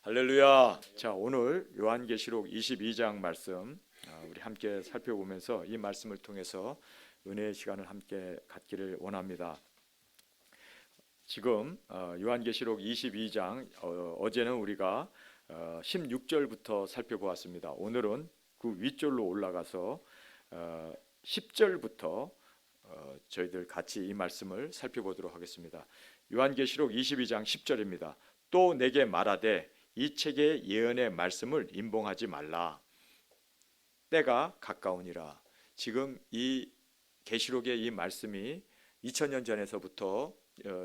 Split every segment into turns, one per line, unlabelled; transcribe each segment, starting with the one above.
할렐루야. 자, 오늘 요한계시록 22장 말씀 우리 함께 살펴보면서 이 말씀을 통해서 은혜의 시간을 함께 갖기를 원합니다. 지금 요한계시록 22장 어제는 우리가 16절부터 살펴보았습니다. 오늘은 그 윗절로 올라가서 10절부터 저희들 같이 이 말씀을 살펴보도록 하겠습니다. 요한계시록 22장 10절입니다. 또 내게 말하되 이 책의 예언의 말씀을 임봉하지 말라. 때가 가까우니라. 지금 이 계시록의 이 말씀이 2000년 전에서부터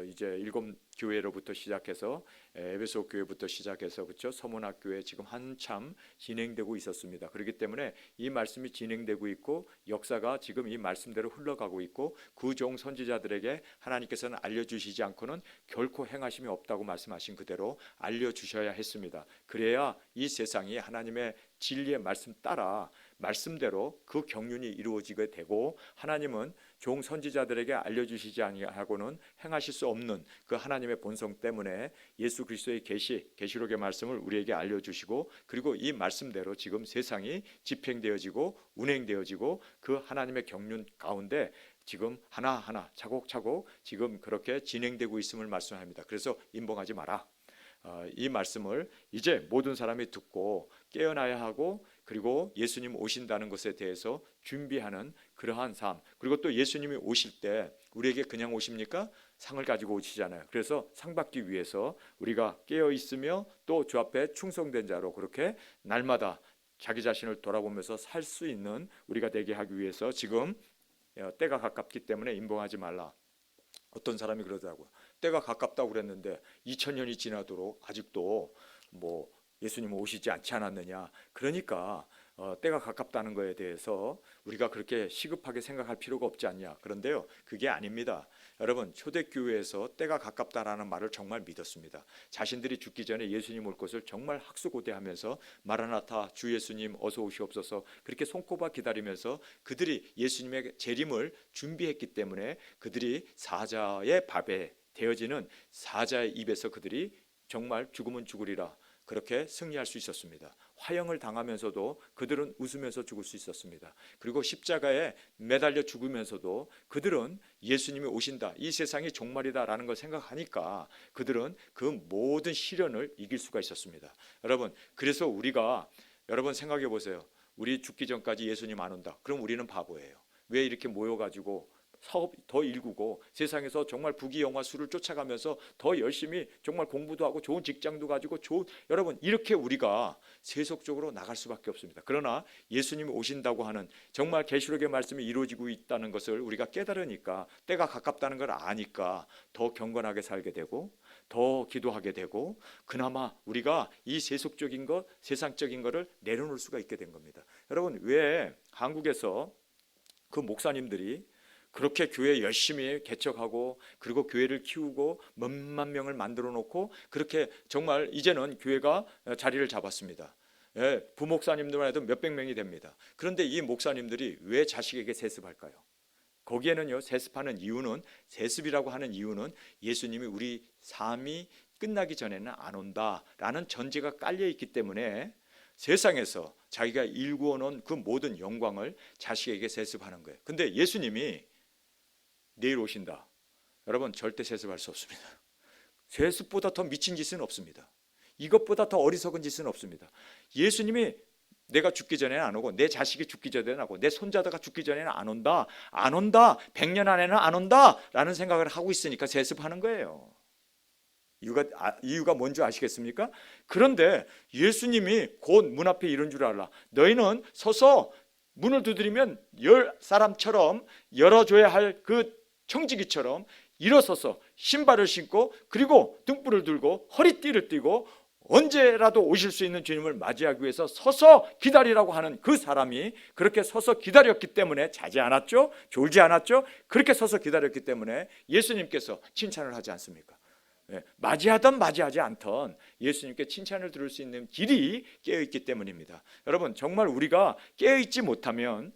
이제 7교회로부터 시작해서 에베소 교회부터 시작해서 그렇죠? 서문학 교회 지금 한참 진행되고 있었습니다. 그렇기 때문에 이 말씀이 진행되고 있고 역사가 지금 이 말씀대로 흘러가고 있고 그 종 선지자들에게 하나님께서는 알려주시지 않고는 결코 행하심이 없다고 말씀하신 그대로 알려주셔야 했습니다. 그래야 이 세상이 하나님의 진리의 말씀 따라 말씀대로 그 경륜이 이루어지게 되고 하나님은 종 선지자들에게 알려주시지 아니하고는 행하실 수 없는 그 하나님의 본성 때문에 예수 그리스도의 계시록의 말씀을 우리에게 알려주시고 그리고 이 말씀대로 지금 세상이 집행되어지고 운행되어지고 그 하나님의 경륜 가운데 지금 하나하나 차곡차곡 지금 그렇게 진행되고 있음을 말씀합니다. 그래서 임봉하지 마라. 이 말씀을 이제 모든 사람이 듣고 깨어나야 하고 그리고 예수님 오신다는 것에 대해서 준비하는 그러한 삶, 그리고 또 예수님이 오실 때 우리에게 그냥 오십니까? 상을 가지고 오시잖아요. 그래서 상 받기 위해서 우리가 깨어 있으며 또 주 앞에 충성된 자로 그렇게 날마다 자기 자신을 돌아보면서 살 수 있는 우리가 되게 하기 위해서 지금 때가 가깝기 때문에 임봉하지 말라. 어떤 사람이 그러더라고요. 때가 가깝다고 그랬는데 2000년이 지나도록 아직도 뭐 예수님은 오시지 않지 않았느냐. 그러니까 때가 가깝다는 것에 대해서 우리가 그렇게 시급하게 생각할 필요가 없지 않냐. 그런데요, 그게 아닙니다. 여러분, 초대교회에서 때가 가깝다라는 말을 정말 믿었습니다. 자신들이 죽기 전에 예수님 올 것을 정말 학수고대하면서 마라나타 주 예수님 어서 오시옵소서 그렇게 손꼽아 기다리면서 그들이 예수님의 재림을 준비했기 때문에 그들이 사자의 밥에 되어지는 사자의 입에서 그들이 정말 죽으면 죽으리라 그렇게 승리할 수 있었습니다. 화형을 당하면서도 그들은 웃으면서 죽을 수 있었습니다. 그리고 십자가에 매달려 죽으면서도 그들은 예수님이 오신다, 이 세상이 종말이다라는 걸 생각하니까 그들은 그 모든 시련을 이길 수가 있었습니다. 여러분, 그래서 우리가 여러분 생각해 보세요. 우리 죽기 전까지 예수님 안 온다. 그럼 우리는 바보예요. 왜 이렇게 모여가지고 사업 더 일구고 세상에서 정말 부귀영화 수를 쫓아가면서 더 열심히 정말 공부도 하고 좋은 직장도 가지고 여러분 이렇게 우리가 세속적으로 나갈 수밖에 없습니다. 그러나 예수님이 오신다고 하는 정말 계시록의 말씀이 이루어지고 있다는 것을 우리가 깨달으니까 때가 가깝다는 걸 아니까 더 경건하게 살게 되고 더 기도하게 되고 그나마 우리가 이 세속적인 것 세상적인 것을 내려놓을 수가 있게 된 겁니다. 여러분, 왜 한국에서 그 목사님들이 그렇게 교회 열심히 개척하고 그리고 교회를 키우고 몇만 명을 만들어 놓고 그렇게 정말 이제는 교회가 자리를 잡았습니다. 부목사님들만 해도 몇백 명이 됩니다. 그런데 이 목사님들이 왜 자식에게 세습할까요? 거기에는요, 세습하는 이유는, 세습이라고 하는 이유는 예수님이 우리 삶이 끝나기 전에는 안 온다라는 전제가 깔려 있기 때문에 세상에서 자기가 일구어 놓은 그 모든 영광을 자식에게 세습하는 거예요. 근데 예수님이 내일 오신다. 여러분, 절대 세습할 수 없습니다. 세습보다 더 미친 짓은 없습니다. 이것보다 더 어리석은 짓은 없습니다. 예수님이 내가 죽기 전에는 안 오고 내 자식이 죽기 전에는 안 오고 내 손자다가 죽기 전에는 안 온다. 100년 안에는 안 온다 라는 생각을 하고 있으니까 세습하는 거예요. 이유가 뭔지 아시겠습니까? 그런데 예수님이 곧 문 앞에 이른 줄 알라. 너희는 서서 문을 두드리면 열 사람처럼 열어줘야 할 그 청지기처럼 일어서서 신발을 신고 그리고 등불을 들고 허리띠를 띠고 언제라도 오실 수 있는 주님을 맞이하기 위해서 서서 기다리라고 하는 그 사람이 그렇게 서서 기다렸기 때문에 자지 않았죠? 졸지 않았죠? 그렇게 서서 기다렸기 때문에 예수님께서 칭찬을 하지 않습니까? 맞이하든 맞이하지 않든 예수님께 칭찬을 들을 수 있는 길이 깨어있기 때문입니다. 여러분, 정말 우리가 깨어있지 못하면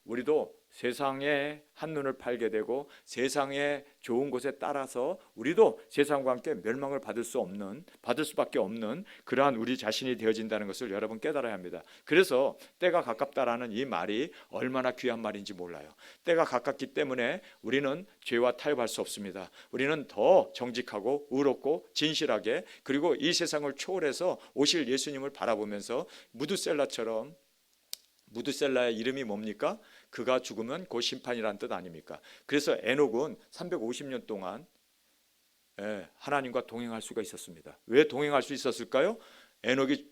우리도 세상에 한눈을 팔게 되고 세상의 좋은 곳에 따라서 우리도 세상과 함께 멸망을 받을 수밖에 없는 그러한 우리 자신이 되어진다는 것을 여러분 깨달아야 합니다. 그래서 때가 가깝다라는 이 말이 얼마나 귀한 말인지 몰라요. 때가 가깝기 때문에 우리는 죄와 타협할 수 없습니다. 우리는 더 정직하고 의롭고 진실하게, 그리고 이 세상을 초월해서 오실 예수님을 바라보면서 무드셀라의 이름이 뭡니까? 그가 죽으면 곧 심판이라는 뜻 아닙니까? 그래서 에녹은 350년 동안 하나님과 동행할 수가 있었습니다. 왜 동행할 수 있었을까요? 에녹이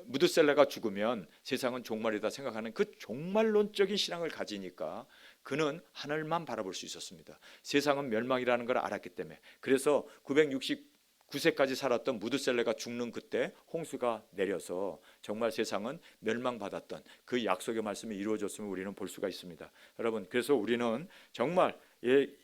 무드셀라가 죽으면 세상은 종말이다 생각하는 그 종말론적인 신앙을 가지니까 그는 하늘만 바라볼 수 있었습니다. 세상은 멸망이라는 걸 알았기 때문에. 그래서 969세까지 살았던 무드셀라가 죽는 그때 홍수가 내려서 정말 세상은 멸망받았던 그 약속의 말씀이 이루어졌음을 우리는 볼 수가 있습니다. 여러분, 그래서 우리는 정말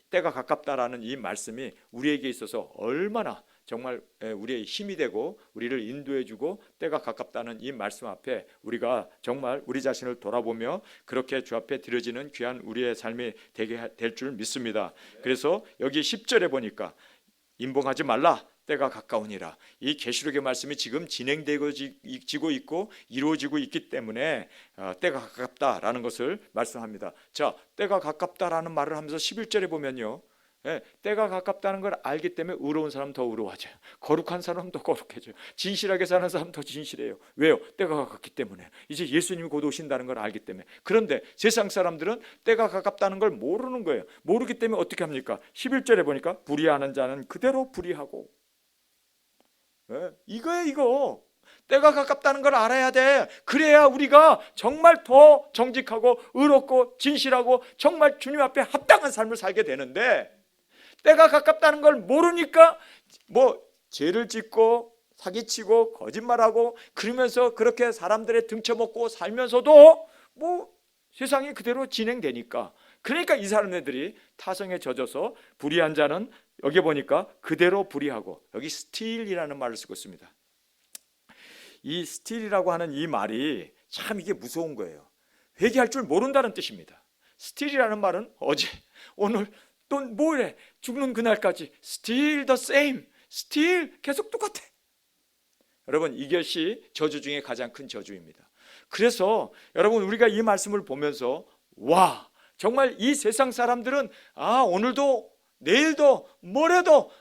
때가 가깝다라는 이 말씀이 우리에게 있어서 얼마나 정말 우리의 힘이 되고 우리를 인도해주고, 때가 가깝다는 이 말씀 앞에 우리가 정말 우리 자신을 돌아보며 그렇게 주 앞에 드려지는 귀한 우리의 삶이 되게 될 줄 믿습니다. 그래서 여기 10절에 보니까 임봉하지 말라, 때가 가까우니라. 이 계시록의 말씀이 지금 진행되고 있고 이루어지고 있기 때문에 때가 가깝다라는 것을 말씀합니다. 자, 때가 가깝다라는 말을 하면서 11절에 보면요, 때가 가깝다는 걸 알기 때문에 의로운 사람 더 의로워져요. 거룩한 사람 더 거룩해져요. 진실하게 사는 사람 더 진실해요. 왜요? 때가 가깝기 때문에. 이제 예수님이 곧 오신다는 걸 알기 때문에. 그런데 세상 사람들은 때가 가깝다는 걸 모르는 거예요. 모르기 때문에 어떻게 합니까? 11절에 보니까 불의하는 자는 그대로 불의하고. 이거 때가 가깝다는 걸 알아야 돼. 그래야 우리가 정말 더 정직하고 의롭고 진실하고 정말 주님 앞에 합당한 삶을 살게 되는데, 때가 가깝다는 걸 모르니까 죄를 짓고 사기치고 거짓말하고 그러면서 그렇게 사람들의 등쳐먹고 살면서도 세상이 그대로 진행되니까, 그러니까 이 사람들이 타성에 젖어서 불의한 자는 여기 보니까 그대로 불의하고, 여기 스틸이라는 말을 쓰고 있습니다. 이 스틸이라고 하는 이 말이 참 이게 무서운 거예요. 회개할 줄 모른다는 뜻입니다. 스틸이라는 말은 어제 오늘 또 뭐래, 죽는 그날까지 still the same, still 계속 똑같아. 여러분, 이것이 저주 중에 가장 큰 저주입니다. 그래서 여러분, 우리가 이 말씀을 보면서 와, 정말 이 세상 사람들은 오늘도 내일도 모레도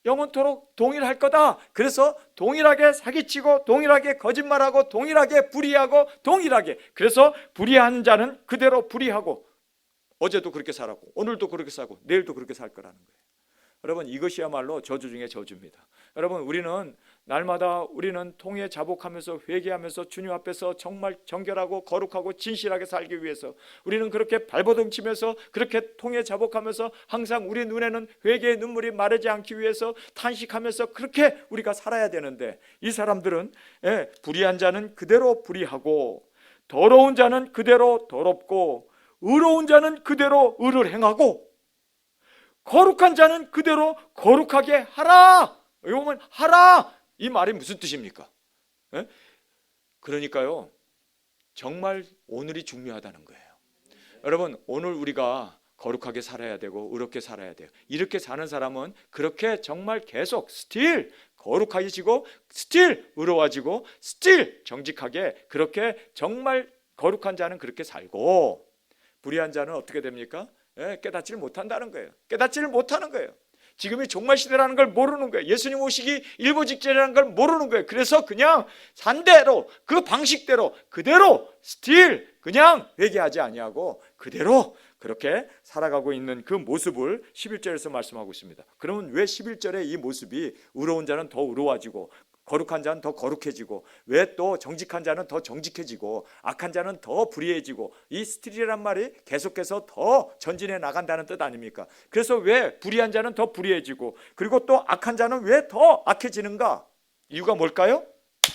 영원토록 동일할 거다. 그래서 동일하게 사기치고 동일하게 거짓말하고 동일하게 불의하고 동일하게, 그래서 불의한 자는 그대로 불의하고, 어제도 그렇게 살았고 오늘도 그렇게 살고 내일도 그렇게 살 거라는 거예요. 여러분, 이것이야말로 저주 중에 저주입니다. 여러분, 우리는 날마다 우리는 통해 자복하면서 회개하면서 주님 앞에서 정말 정결하고 거룩하고 진실하게 살기 위해서 우리는 그렇게 발버둥 치면서 그렇게 통해 자복하면서 항상 우리 눈에는 회개의 눈물이 마르지 않기 위해서 탄식하면서 그렇게 우리가 살아야 되는데, 이 사람들은 불의한 자는 그대로 불의하고 더러운 자는 그대로 더럽고 의로운 자는 그대로 의를 행하고 거룩한 자는 그대로 거룩하게 하라. 여기 보면 하라, 이 말이 무슨 뜻입니까? 그러니까요, 정말 오늘이 중요하다는 거예요. 여러분, 오늘 우리가 거룩하게 살아야 되고 의롭게 살아야 돼요. 이렇게 사는 사람은 그렇게 정말 계속 스틸 거룩해지고 스틸 의로워지고 스틸 정직하게, 그렇게 정말 거룩한 자는 그렇게 살고, 불의한 자는 어떻게 됩니까? 깨닫지를 못한다는 거예요. 깨닫지를 못하는 거예요. 지금이 종말 시대라는 걸 모르는 거예요. 예수님 오시기 일보 직전이라는 걸 모르는 거예요. 그래서 그냥 산대로 그 방식대로 그대로 스틸 그냥 회개하지 아니하고 그대로 그렇게 살아가고 있는 그 모습을 11절에서 말씀하고 있습니다. 그러면 왜 11절에 이 모습이 의로운 자는 더 의로워지고 거룩한 자는 더 거룩해지고, 왜 또 정직한 자는 더 정직해지고 악한 자는 더 불의해지고, 이 스틸이란 말이 계속해서 더 전진해 나간다는 뜻 아닙니까? 그래서 왜 불의한 자는 더 불의해지고 그리고 또 악한 자는 왜 더 악해지는가? 이유가 뭘까요?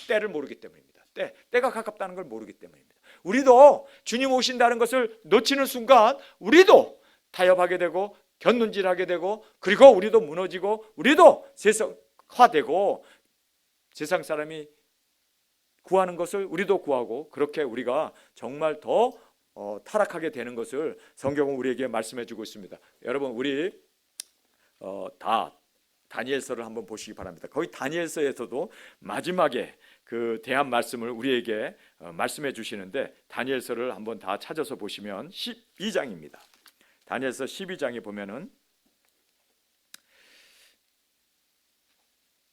때를 모르기 때문입니다. 때가 가깝다는 걸 모르기 때문입니다. 우리도 주님 오신다는 것을 놓치는 순간 우리도 타협하게 되고 곁눈질하게 되고, 그리고 우리도 무너지고 우리도 세상화되고 세상 사람이 구하는 것을 우리도 구하고, 그렇게 우리가 정말 더 타락하게 되는 것을 성경은 우리에게 말씀해 주고 있습니다. 여러분 우리 다 다니엘서를 한번 보시기 바랍니다. 거기 다니엘서에서도 마지막에 그 대한 말씀을 우리에게 말씀해 주시는데 다니엘서를 한번 다 찾아서 보시면 12장입니다. 다니엘서 12장에 보면은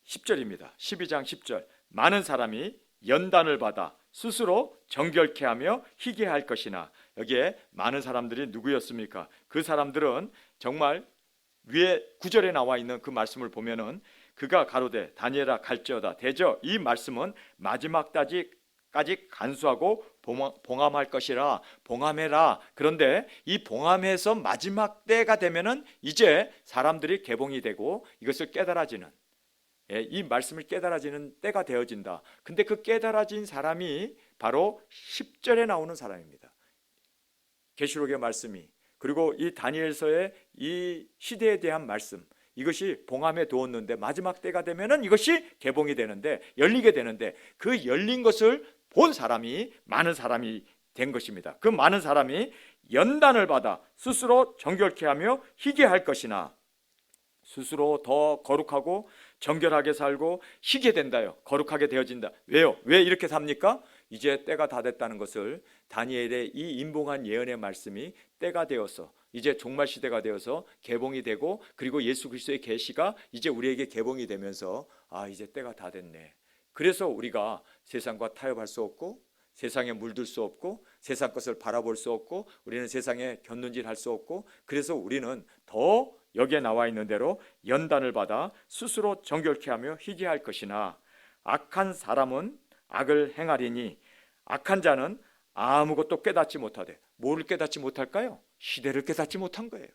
10절입니다. 12장 10절. 많은 사람이 연단을 받아 스스로 정결케 하며 희게할 것이나, 여기에 많은 사람들이 누구였습니까? 그 사람들은 정말 위에 9절에 나와 있는 그 말씀을 보면은 그가 가로되 다니엘아 갈지어다 대저, 이 말씀은 마지막 까지 간수하고 봉함할 것이라. 봉함해라. 그런데 이 봉함해서 마지막 때가 되면은 이제 사람들이 개봉이 되고 이것을 깨달아지는, 이 말씀을 깨달아지는 때가 되어진다. 근데 그 깨달아진 사람이 바로 10절에 나오는 사람입니다. 계시록의 말씀이, 그리고 이 다니엘서의 이 시대에 대한 말씀, 이것이 봉함에 두었는데 마지막 때가 되면은 이것이 개봉이 되는데, 열리게 되는데, 그 열린 것을 본 사람이 많은 사람이 된 것입니다. 그 많은 사람이 연단을 받아 스스로 정결케 하며 희게 할 것이나, 스스로 더 거룩하고 정결하게 살고 희게 된다요. 거룩하게 되어진다. 왜요? 왜 이렇게 삽니까? 이제 때가 다 됐다는 것을, 다니엘의 이 임봉한 예언의 말씀이 때가 되어서 이제 종말 시대가 되어서 개봉이 되고, 그리고 예수 그리스도의 계시가 이제 우리에게 개봉이 되면서 이제 때가 다 됐네. 그래서 우리가 세상과 타협할 수 없고, 세상에 물들 수 없고, 세상 것을 바라볼 수 없고, 우리는 세상에 곁눈질할 수 없고, 그래서 우리는 더 여기에 나와 있는 대로 연단을 받아 스스로 정결케 하며 희게 할 것이나, 악한 사람은 악을 행하리니 악한 자는 아무것도 깨닫지 못하되. 뭐를 깨닫지 못할까요? 시대를 깨닫지 못한 거예요.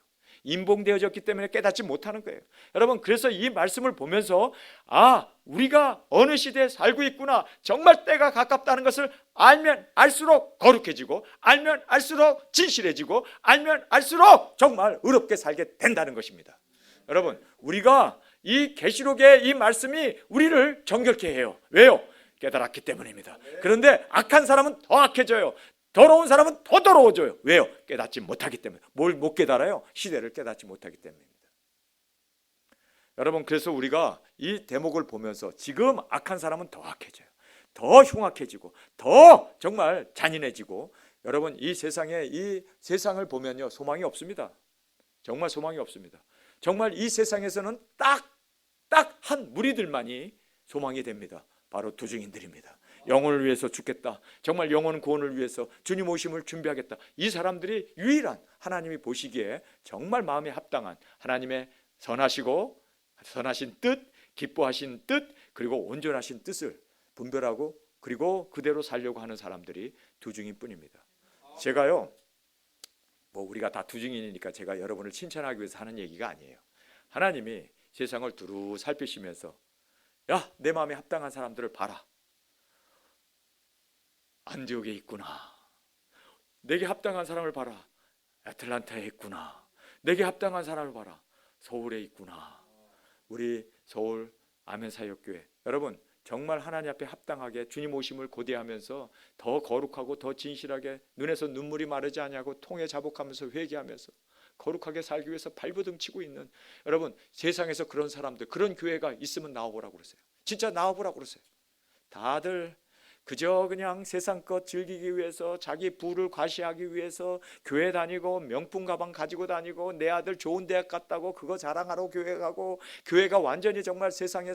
임봉되어졌기 때문에 깨닫지 못하는 거예요. 여러분, 그래서 이 말씀을 보면서 우리가 어느 시대에 살고 있구나, 정말 때가 가깝다는 것을 알면 알수록 거룩해지고, 알면 알수록 진실해지고, 알면 알수록 정말 의롭게 살게 된다는 것입니다. 여러분, 우리가 이 계시록의 이 말씀이 우리를 정결케 해요. 왜요? 깨달았기 때문입니다. 그런데 악한 사람은 더 악해져요. 더러운 사람은 더 더러워져요. 왜요? 깨닫지 못하기 때문에. 뭘 못 깨달아요? 시대를 깨닫지 못하기 때문입니다. 여러분, 그래서 우리가 이 대목을 보면서 지금 악한 사람은 더 악해져요. 더 흉악해지고, 더 정말 잔인해지고. 여러분, 이 세상을 보면요, 소망이 없습니다. 정말 소망이 없습니다. 정말 이 세상에서는 딱 한 무리들만이 소망이 됩니다. 바로 두 증인들입니다. 영혼을 위해서 죽겠다, 정말 영혼 구원을 위해서 주님 오심을 준비하겠다. 이 사람들이 유일한, 하나님이 보시기에 정말 마음에 합당한 하나님의 선하신 뜻, 기뻐하신 뜻, 그리고 온전하신 뜻을 분별하고 그리고 그대로 살려고 하는 사람들이 두 증인뿐입니다. 제가요, 우리가 다 두 증인이니까 제가 여러분을 칭찬하기 위해서 하는 얘기가 아니에요. 하나님이 세상을 두루 살피시면서, 야, 내 마음에 합당한 사람들을 봐라. 안디옥에 있구나. 내게 합당한 사람을 봐라. 애틀란타에 있구나. 내게 합당한 사람을 봐라. 서울에 있구나. 우리 서울 아멘사역교회, 여러분 정말 하나님 앞에 합당하게 주님 오심을 고대하면서 더 거룩하고 더 진실하게, 눈에서 눈물이 마르지 않냐고 통에 자복하면서 회개하면서 거룩하게 살기 위해서 발버둥 치고 있는, 여러분 세상에서 그런 사람들, 그런 교회가 있으면 나와보라고 그러세요. 진짜 나와보라고 그러세요. 다들 그저 그냥 세상 것 즐기기 위해서, 자기 부를 과시하기 위해서 교회 다니고 명품 가방 가지고 다니고, 내 아들 좋은 대학 갔다고 그거 자랑하러 교회 가고, 교회가 완전히 정말 세상의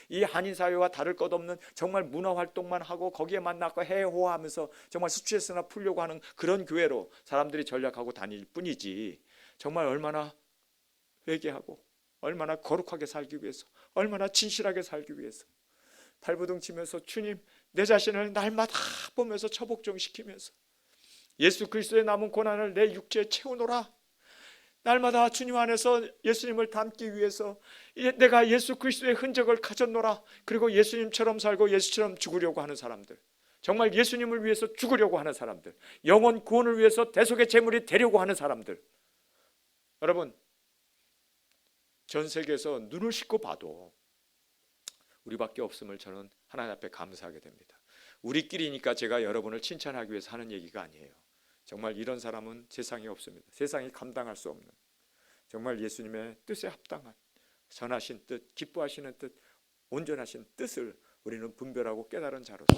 이 한인 사회와 다를 것 없는 정말 문화 활동만 하고 거기에 만나고 해호하면서 정말 스트레스나 풀려고 하는 그런 교회로 사람들이 전략하고 다닐 뿐이지, 정말 얼마나 회개하고 얼마나 거룩하게 살기 위해서, 얼마나 진실하게 살기 위해서 발버둥 치면서 주님, 내 자신을 날마다 보면서 처복종시키면서 예수 그리스도의 남은 고난을 내 육체에 채우노라. 날마다 주님 안에서 예수님을 닮기 위해서 내가 예수 그리스도의 흔적을 가졌노라. 그리고 예수님처럼 살고 예수처럼 죽으려고 하는 사람들, 정말 예수님을 위해서 죽으려고 하는 사람들, 영혼 구원을 위해서 대속의 제물이 되려고 하는 사람들, 여러분 전 세계에서 눈을 씻고 봐도 우리밖에 없음을 저는 하나님 앞에 감사하게 됩니다. 우리끼리니까 제가 여러분을 칭찬하기 위해서 하는 얘기가 아니에요. 정말 이런 사람은 세상에 없습니다. 세상이 감당할 수 없는, 정말 예수님의 뜻에 합당한 선하신 뜻, 기뻐하시는 뜻, 온전하신 뜻을 우리는 분별하고 깨달은 자로서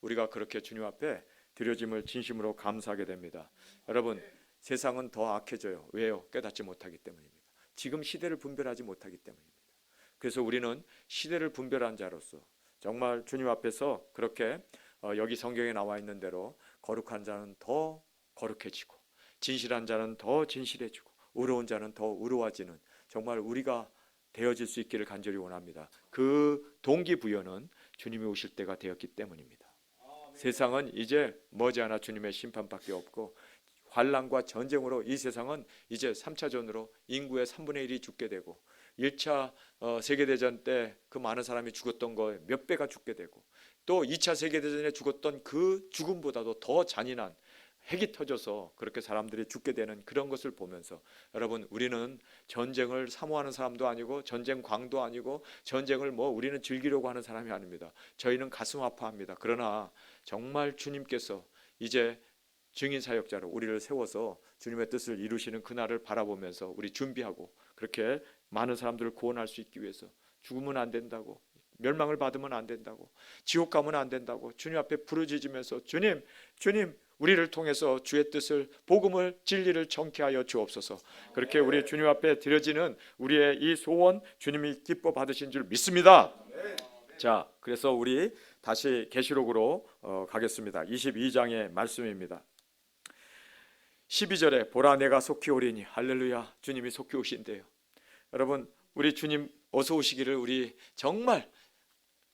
우리가 그렇게 주님 앞에 드려짐을 진심으로 감사하게 됩니다. 여러분, 세상은 더 악해져요. 왜요? 깨닫지 못하기 때문입니다. 지금 시대를 분별하지 못하기 때문입니다. 그래서 우리는 시대를 분별한 자로서 정말 주님 앞에서 그렇게 여기 성경에 나와 있는 대로 거룩한 자는 더 거룩해지고 진실한 자는 더 진실해지고 의로운 자는 더 의로워지는 정말 우리가 되어질 수 있기를 간절히 원합니다. 그 동기부여는 주님이 오실 때가 되었기 때문입니다. 세상은 이제 머지않아 주님의 심판밖에 없고 환난과 전쟁으로 이 세상은 이제 3차전으로 인구의 3분의 1이 죽게 되고 1차 세계대전 때 그 많은 사람이 죽었던 거에 몇 배가 죽게 되고 또 2차 세계대전에 죽었던 그 죽음보다도 더 잔인한 핵이 터져서 그렇게 사람들이 죽게 되는 그런 것을 보면서 여러분, 우리는 전쟁을 사모하는 사람도 아니고 전쟁 광도 아니고 전쟁을 우리는 즐기려고 하는 사람이 아닙니다. 저희는 가슴 아파합니다. 그러나 정말 주님께서 이제 증인 사역자로 우리를 세워서 주님의 뜻을 이루시는 그날을 바라보면서 우리 준비하고 그렇게 많은 사람들을 구원할 수 있기 위해서 죽으면 안 된다고, 멸망을 받으면 안 된다고, 지옥 가면 안 된다고 주님 앞에 부르짖으면서 주님 우리를 통해서 주의 뜻을, 복음을, 진리를 정케하여 주옵소서. 그렇게 우리 주님 앞에 드려지는 우리의 이 소원 주님이 기뻐 받으신 줄 믿습니다. 자, 그래서 우리 다시 계시록으로 가겠습니다. 22장의 말씀입니다. 12절에 보라 내가 속히 오리니, 할렐루야, 주님이 속히 오신대요. 여러분, 우리 주님 어서 오시기를 우리 정말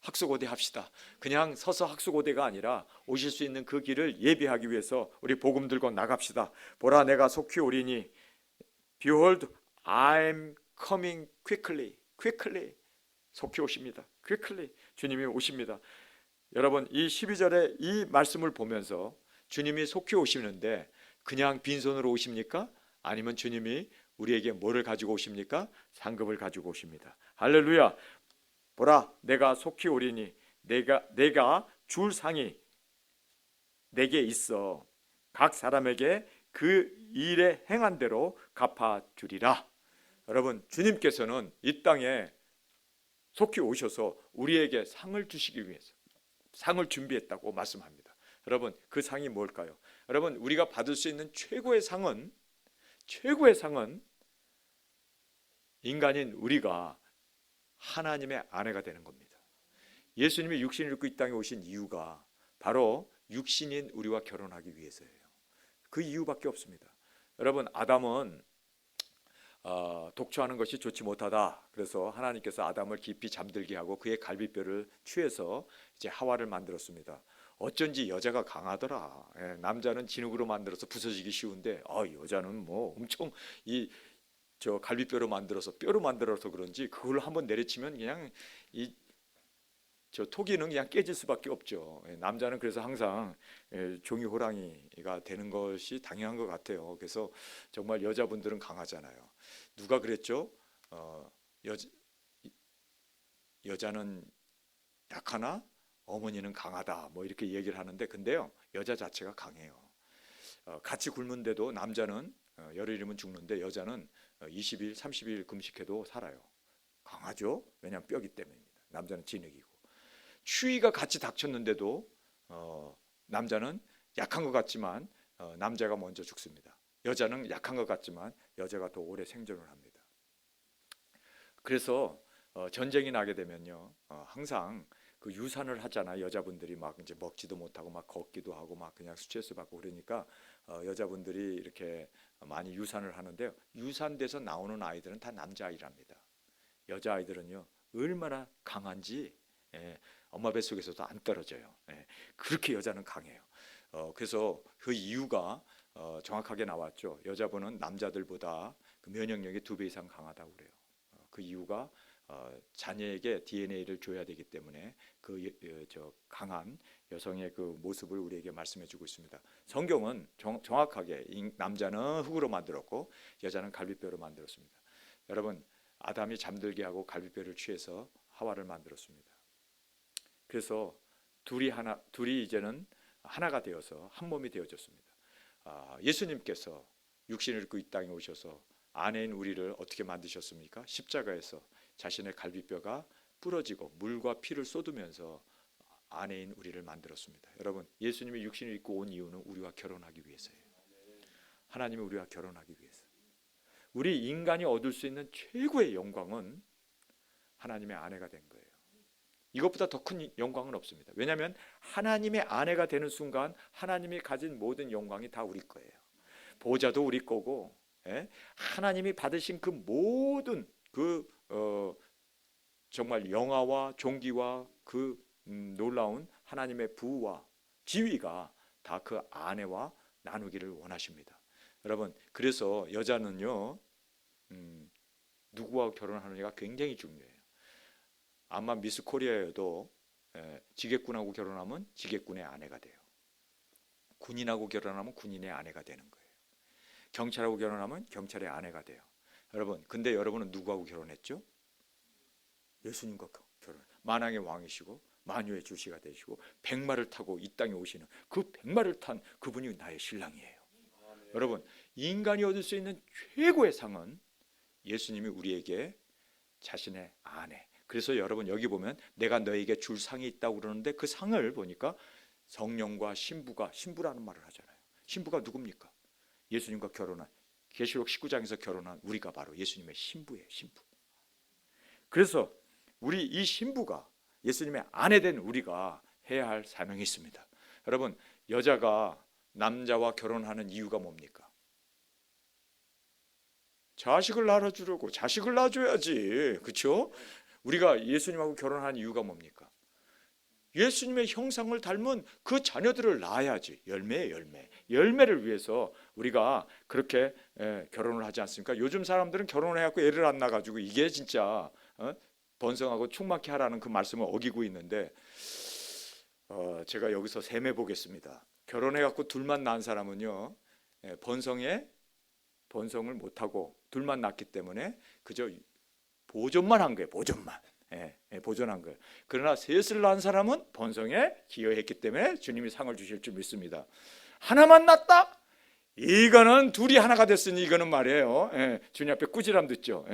학수고대 합시다. 그냥 서서 학수고대가 아니라 오실 수 있는 그 길을 예비하기 위해서 우리 복음 들고 나갑시다. 보라 내가 속히 오리니, Behold, I'm coming quickly. quickly. 속히 오십니다. quickly. 주님이 오십니다. 여러분, 이 12절에 이 말씀을 보면서 주님이 속히 오시는데 그냥 빈손으로 오십니까? 아니면 주님이 우리에게 뭐를 가지고 오십니까? 상급을 가지고 오십니다. 할렐루야. 보라 내가 속히 오리니 내가 줄 상이 내게 있어 각 사람에게 그 일에 행한 대로 갚아주리라. 여러분, 주님께서는 이 땅에 속히 오셔서 우리에게 상을 주시기 위해서 상을 준비했다고 말씀합니다. 여러분, 그 상이 뭘까요? 여러분, 우리가 받을 수 있는 최고의 상은 인간인 우리가 하나님의 아내가 되는 겁니다. 예수님이 육신을 입고 이 땅에 오신 이유가 바로 육신인 우리와 결혼하기 위해서예요. 그 이유밖에 없습니다. 여러분, 아담은 독초하는 것이 좋지 못하다. 그래서 하나님께서 아담을 깊이 잠들게 하고 그의 갈비뼈를 취해서 이제 하와를 만들었습니다. 어쩐지 여자가 강하더라. 남자는 진흙으로 만들어서 부서지기 쉬운데 여자는 엄청 갈비뼈로 만들어서 뼈로 만들어서 그런지 그걸 한번 내리치면 그냥 토기는 그냥 깨질 수밖에 없죠. 남자는 그래서 항상 종이 호랑이가 되는 것이 당연한 것 같아요. 그래서 정말 여자분들은 강하잖아요. 누가 그랬죠? 여자는 약하나 어머니는 강하다 이렇게 얘기를 하는데, 근데요, 여자 자체가 강해요. 같이 굶는데도 남자는 열흘이면 죽는데 여자는 20일, 30일 금식해도 살아요. 강하죠? 왜냐하면 뼈기 때문입니다. 남자는 진흙이고. 추위가 같이 닥쳤는데도 남자는 약한 것 같지만 남자가 먼저 죽습니다. 여자는 약한 것 같지만 여자가 더 오래 생존을 합니다. 그래서 전쟁이 나게 되면요, 항상 그 유산을 하잖아요. 여자분들이 막 이제 먹지도 못하고 막 걷기도 하고 막 그냥 스트레스 받고 그러니까 여자분들이 이렇게 많이 유산을 하는데요. 유산돼서 나오는 아이들은 다 남자아이랍니다. 여자아이들은요, 얼마나 강한지 엄마 뱃속에서도 안 떨어져요. 그렇게 여자는 강해요. 그래서 그 이유가 정확하게 나왔죠. 여자분은 남자들보다 그 면역력이 2배 이상 강하다고 그래요. 그 이유가 자녀에게 DNA를 줘야 되기 때문에 강한 여성의 그 모습을 우리에게 말씀해주고 있습니다. 성경은 정확하게 남자는 흙으로 만들었고 여자는 갈비뼈로 만들었습니다. 여러분, 아담이 잠들게 하고 갈비뼈를 취해서 하와를 만들었습니다. 그래서 둘이 이제는 하나가 되어서 한 몸이 되어졌습니다. 예수님께서 육신을 입고 이 땅에 오셔서 아내인 우리를 어떻게 만드셨습니까? 십자가에서 자신의 갈비뼈가 부러지고 물과 피를 쏟으면서 아내인 우리를 만들었습니다. 여러분, 예수님이 육신을 입고 온 이유는 우리와 결혼하기 위해서예요. 하나님이 우리와 결혼하기 위해서. 우리 인간이 얻을 수 있는 최고의 영광은 하나님의 아내가 된 거예요. 이것보다 더 큰 영광은 없습니다. 왜냐하면 하나님의 아내가 되는 순간 하나님이 가진 모든 영광이 다 우리 거예요. 보좌도 우리 거고, 하나님이 받으신 그 모든 정말 영화와 존귀와 놀라운 하나님의 부와 지위가 다 그 아내와 나누기를 원하십니다. 여러분, 그래서 여자는요, 누구와 결혼하느냐가 굉장히 중요해요. 아마 미스 코리아여도 지객군하고 결혼하면 지객군의 아내가 돼요. 군인하고 결혼하면 군인의 아내가 되는 거예요. 경찰하고 결혼하면 경찰의 아내가 돼요. 여러분, 근데 여러분은 누구하고 결혼했죠? 예수님과 결혼. 만왕의 왕이시고 만유의 주시가 되시고 백마를 타고 이 땅에 오시는 그 백마를 탄 그분이 나의 신랑이에요. 여러분, 인간이 얻을 수 있는 최고의 상은 예수님이 우리에게 자신의 아내. 그래서 여러분, 여기 보면 내가 너에게 줄 상이 있다고 그러는데 그 상을 보니까 성령과 신부라는 말을 하잖아요. 신부가 누굽니까? 예수님과 결혼한, 계시록 19장에서 결혼한 우리가 바로 예수님의 신부예요. 신부. 그래서 우리 이 신부가 예수님의 아내 된 우리가 해야 할 사명이 있습니다. 여러분, 여자가 남자와 결혼하는 이유가 뭡니까? 자식을 낳아주려고. 자식을 낳아줘야지, 그렇죠? 우리가 예수님하고 결혼한 이유가 뭡니까? 예수님의 형상을 닮은 그 자녀들을 낳아야지. 열매를 위해서 우리가 그렇게 결혼을 하지 않습니까? 요즘 사람들은 결혼을 해갖고 애를 안 낳아가지고 이게 진짜 번성하고 충만케 하라는 그 말씀을 어기고 있는데, 제가 여기서 셈해 보겠습니다. 결혼해갖고 둘만 낳은 사람은요, 번성을 못하고 둘만 낳기 때문에 그저 보존만 한 거예요. 보존한 거예요. 그러나 셋을 낳은 사람은 번성에 기여했기 때문에 주님이 상을 주실 줄 믿습니다. 하나만 낳았다? 이거는 둘이 하나가 됐으니 이거는 말이에요, 주님 앞에 꾸지람 듣죠.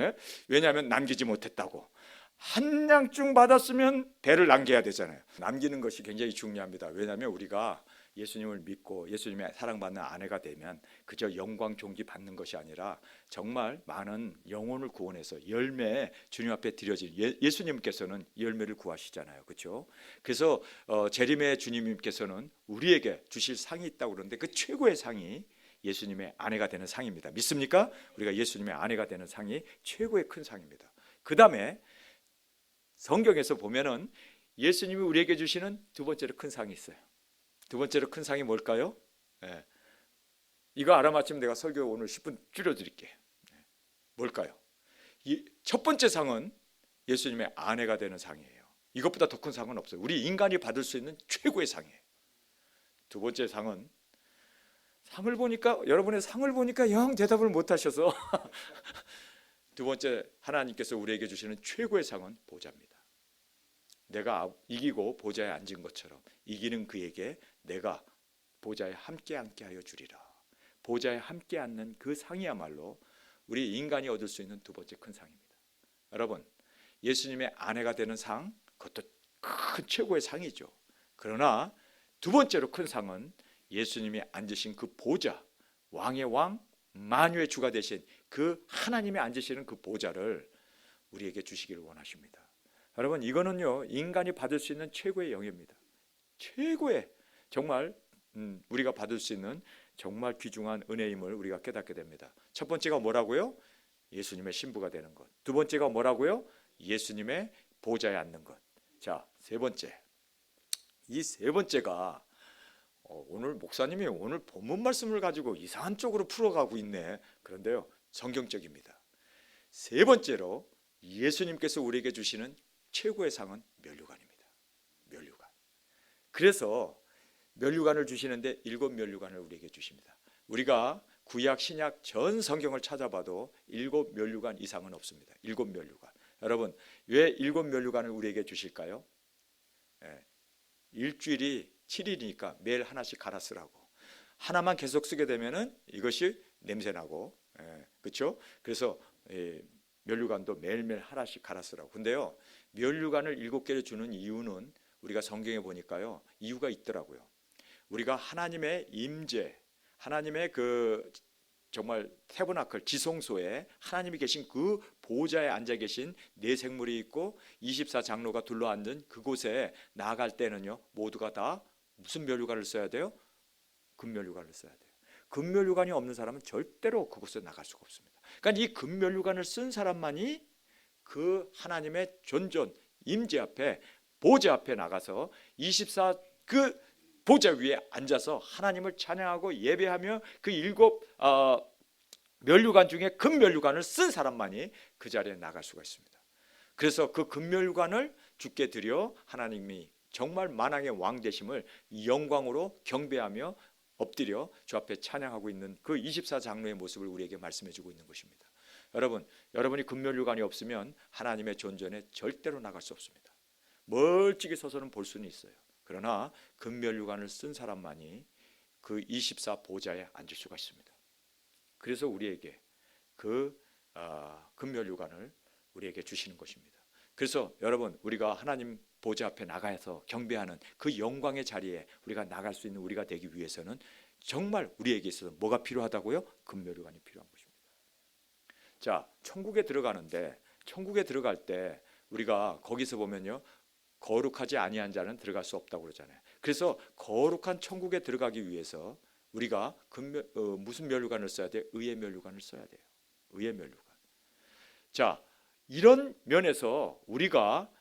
왜냐하면 남기지 못했다고. 한 양쯤 받았으면 배를 남겨야 되잖아요. 남기는 것이 굉장히 중요합니다. 왜냐하면 우리가 예수님을 믿고 예수님의 사랑받는 아내가 되면 그저 영광 존귀 받는 것이 아니라 정말 많은 영혼을 구원해서 열매, 주님 앞에 드려진, 예수님께서는 열매를 구하시잖아요, 그렇죠? 그래서 재림의 주님께서는 우리에게 주실 상이 있다고 그러는데 그 최고의 상이 예수님의 아내가 되는 상입니다. 믿습니까? 우리가 예수님의 아내가 되는 상이 최고의 큰 상입니다. 그 다음에 성경에서 보면은 예수님이 우리에게 주시는 두 번째로 큰 상이 있어요. 두 번째로 큰 상이 뭘까요? 이거 알아맞히면 내가 설교 오늘 10분 줄여드릴게요. 뭘까요? 첫 번째 상은 예수님의 아내가 되는 상이에요. 이것보다 더 큰 상은 없어요. 우리 인간이 받을 수 있는 최고의 상이에요. 두 번째 상은, 여러분의 상을 보니까 영 대답을 못 하셔서 두 번째, 하나님께서 우리에게 주시는 최고의 상은 보좌입니다. 내가 이기고 보좌에 앉은 것처럼 이기는 그에게 내가 보좌에 함께 하여 주리라. 보좌에 함께 앉는 그 상이야말로 우리 인간이 얻을 수 있는 두 번째 큰 상입니다. 여러분, 예수님의 아내가 되는 상, 그것도 큰 최고의 상이죠. 그러나 두 번째로 큰 상은 예수님이 앉으신 그 보좌, 왕의 왕, 만유의 주가 되신 그 하나님이 앉으시는 그 보좌를 우리에게 주시기를 원하십니다. 여러분, 이거는요, 인간이 받을 수 있는 최고의 영예입니다. 최고의, 정말 우리가 받을 수 있는 정말 귀중한 은혜임을 우리가 깨닫게 됩니다. 첫 번째가 뭐라고요? 예수님의 신부가 되는 것. 두 번째가 뭐라고요? 예수님의 보좌에 앉는 것. 자, 세 번째. 이 세 번째가 오늘 목사님이 오늘 본문 말씀을 가지고 이상한 쪽으로 풀어가고 있네. 그런데요, 성경적입니다. 세 번째로 예수님께서 우리에게 주시는 최고의 상은 면류관입니다. 면류관. 그래서 면류관을 주시는데 7 면류관을 우리에게 주십니다. 우리가 구약 신약 전 성경을 찾아봐도 7 면류관 이상은 없습니다. 7 면류관. 여러분, 왜 7 면류관을 우리에게 주실까요? 일주일이 7일이니까 매일 하나씩 갈아 쓰라고. 하나만 계속 쓰게 되면은 이것이 냄새나고, 그렇죠? 그래서 면류관도 매일매일 하나씩 갈아 쓰라고. 근데요, 면류관을 7개를 주는 이유는 우리가 성경에 보니까요, 이유가 있더라고요. 우리가 하나님의 임재, 하나님의 그 정말 태버나클 지성소에 하나님이 계신 그 보좌에 앉아 계신 네 생물이 있고 24장로가 둘러앉은 그곳에 나아갈 때는요, 모두가 다 무슨 면류관을 써야 돼요? 금면류관을 써야 돼요. 금면류관이 없는 사람은 절대로 그곳에 나갈 수가 없습니다. 그러니까 이 금면류관을 쓴 사람만이 그 하나님의 존전 임재 앞에, 보좌 앞에 나가서 24 그 보좌 위에 앉아서 하나님을 찬양하고 예배하며 그 7 면류관 중에 금면류관을 쓴 사람만이 그 자리에 나갈 수가 있습니다. 그래서 그 금면류관을 주께 드려 하나님이 정말 만왕의 왕 되심을 영광으로 경배하며 엎드려 주 앞에 찬양하고 있는 그 24장로의 모습을 우리에게 말씀해 주고 있는 것입니다. 여러분이 금면류관이 없으면 하나님의 존전에 절대로 나갈 수 없습니다. 멀찍이 서서는 볼 수는 있어요. 그러나 금면류관을 쓴 사람만이 그 24 보좌에 앉을 수가 있습니다. 그래서 우리에게 그 금면류관을 우리에게 주시는 것입니다. 그래서 여러분, 우리가 하나님 보좌 앞에 나가서 경배하는 그 영광의 자리에 우리가 나갈 수 있는 우리가 되기 위해서는 정말 우리에게 있어서 뭐가 필요하다고요? 금면류관이 필요한 것입니다. 자, 천국에 들어가는데, 천국에 들어갈 때 우리가 거기서 보면요, 거룩하지 아니한 자는 들어갈 수 없다고 그러잖아요. 그래서 거룩한 천국에 들어가기 위해서 우리가 무슨 면류관을 써야 돼요? 의의 면류관을 써야 돼요. 의의 면류관. 자, 이런 면에서 우리가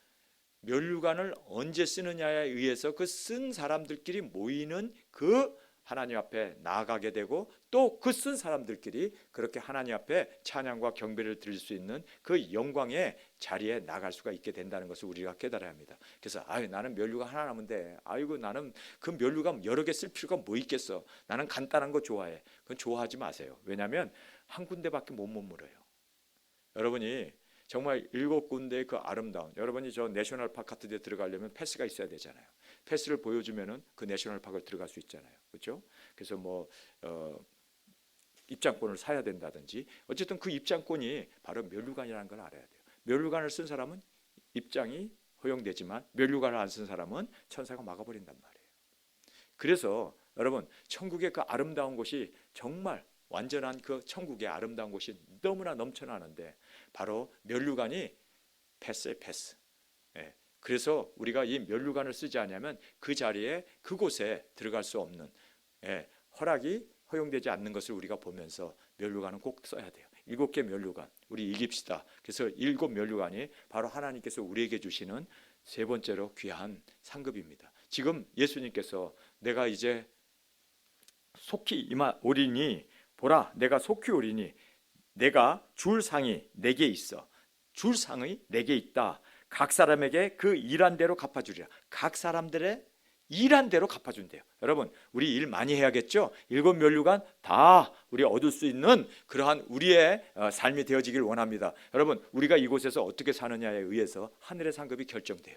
면류관을 언제 쓰느냐에 의해서 그 쓴 사람들끼리 모이는 그 하나님 앞에 나아가게 되고, 또 그 쓴 사람들끼리 그렇게 하나님 앞에 찬양과 경배를 드릴 수 있는 그 영광의 자리에 나갈 수가 있게 된다는 것을 우리가 깨달아야 합니다. 그래서 나는 면류관 하나 남으면 돼. 아이고, 나는 그 면류관 여러 개 쓸 필요가 뭐 있겠어. 나는 간단한 거 좋아해. 그건 좋아하지 마세요. 왜냐하면 한 군데밖에 못 머물어요. 여러분이 정말 7군데의 그 아름다운, 여러분이 저 내셔널파크 같은 데 들어가려면 패스가 있어야 되잖아요. 패스를 보여주면은 그 내셔널파크를 들어갈 수 있잖아요. 그렇죠? 그래서 뭐 입장권을 사야 된다든지, 어쨌든 그 입장권이 바로 면류관이라는 걸 알아야 돼요. 면류관을 쓴 사람은 입장이 허용되지만 면류관을 안 쓴 사람은 천사가 막아버린단 말이에요. 그래서 여러분, 천국의 그 아름다운 곳이 정말 완전한 그 천국의 아름다운 곳이 너무나 넘쳐나는데 바로 면류관이 패스예요, 패스. 그래서 우리가 이 면류관을 쓰지 않으면 그 자리에, 그곳에 들어갈 수 없는, 허락이 허용되지 않는 것을 우리가 보면서 면류관은 꼭 써야 돼요. 7개 면류관 우리 이깁시다. 그래서 7 면류관이 바로 하나님께서 우리에게 주시는 세 번째로 귀한 상급입니다. 지금 예수님께서 내가 이제 속히 오리니 보라, 내가 속히 오리니 내가 줄 상이 내게 있어. 줄 상이 내게 있다. 각 사람에게 그 일한 대로 갚아주리라. 각 사람들의 일한 대로 갚아준대요. 여러분, 우리 일 많이 해야겠죠? 7 면류관 다 우리 얻을 수 있는 그러한 우리의 삶이 되어지길 원합니다. 여러분, 우리가 이곳에서 어떻게 사느냐에 의해서 하늘의 상급이 결정돼요.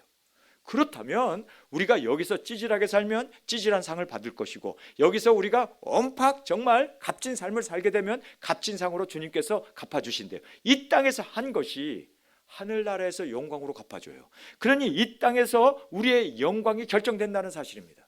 그렇다면 우리가 여기서 찌질하게 살면 찌질한 상을 받을 것이고, 여기서 우리가 엄팍 정말 값진 삶을 살게 되면 값진 상으로 주님께서 갚아주신대요. 이 땅에서 한 것이 하늘나라에서 영광으로 갚아줘요. 그러니 이 땅에서 우리의 영광이 결정된다는 사실입니다.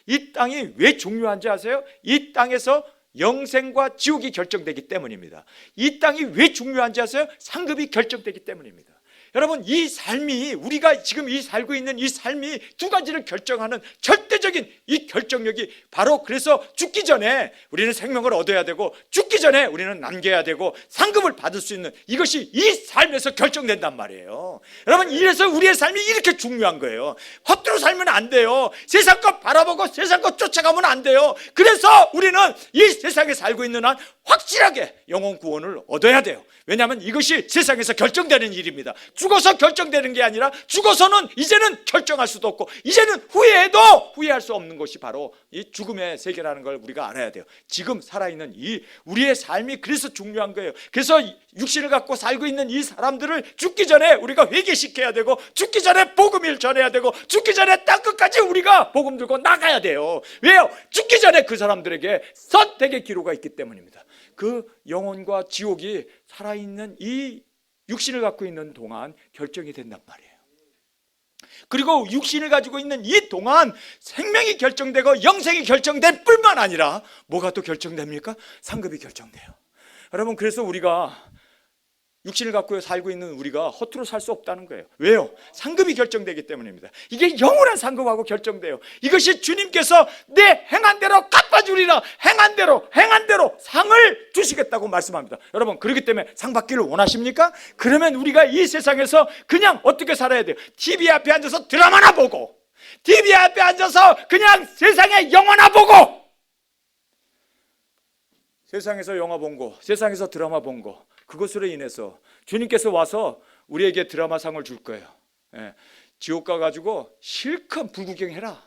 이 땅이 왜 중요한지 아세요? 이 땅에서 영생과 지옥이 결정되기 때문입니다. 이 땅이 왜 중요한지 아세요? 상급이 결정되기 때문입니다. 여러분, 이 삶이, 우리가 지금 살고 있는 이 삶이 두 가지를 결정하는 절대적인 이 결정력이 바로, 그래서 죽기 전에 우리는 생명을 얻어야 되고, 죽기 전에 우리는 남겨야 되고, 상급을 받을 수 있는 이것이 이 삶에서 결정된단 말이에요. 여러분, 이래서 우리의 삶이 이렇게 중요한 거예요. 헛되로 살면 안 돼요. 세상 것 바라보고 세상 것 쫓아가면 안 돼요. 그래서 우리는 이 세상에 살고 있는 한 확실하게 영혼 구원을 얻어야 돼요. 왜냐하면 이것이 세상에서 결정되는 일입니다. 죽어서 결정되는 게 아니라, 죽어서는 이제는 결정할 수도 없고, 이제는 후회해도 후회할 수 없는 것이 바로 이 죽음의 세계라는 걸 우리가 알아야 돼요. 지금 살아있는 이 우리의 삶이 그래서 중요한 거예요. 그래서 육신을 갖고 살고 있는 이 사람들을 죽기 전에 우리가 회개시켜야 되고, 죽기 전에 복음을 전해야 되고, 죽기 전에 땅끝까지 우리가 복음 들고 나가야 돼요. 왜요? 죽기 전에 그 사람들에게 선택의 기로가 있기 때문입니다. 그 영혼과 지옥이 살아있는 이 육신을 갖고 있는 동안 결정이 된단 말이에요. 그리고 육신을 가지고 있는 이 동안 생명이 결정되고 영생이 결정될 뿐만 아니라 뭐가 또 결정됩니까? 상급이 결정돼요. 여러분, 그래서 우리가 육신을 갖고 살고 있는 우리가 허투루 살 수 없다는 거예요. 왜요? 상급이 결정되기 때문입니다. 이게 영원한 상급하고 결정돼요. 이것이 주님께서 내 행한 대로 갚아주리라, 행한 대로 상을 주시겠다고 말씀합니다. 여러분, 그렇기 때문에 상 받기를 원하십니까? 그러면 우리가 이 세상에서 그냥 어떻게 살아야 돼요? TV 앞에 앉아서 드라마나 보고, TV 앞에 앉아서 그냥 세상의 영화나 보고, 세상에서 영화 본 거, 세상에서 드라마 본 거, 그것으로 인해서 주님께서 와서 우리에게 드라마상을 줄 거예요. 지옥 가가지고 실컷 불구경해라.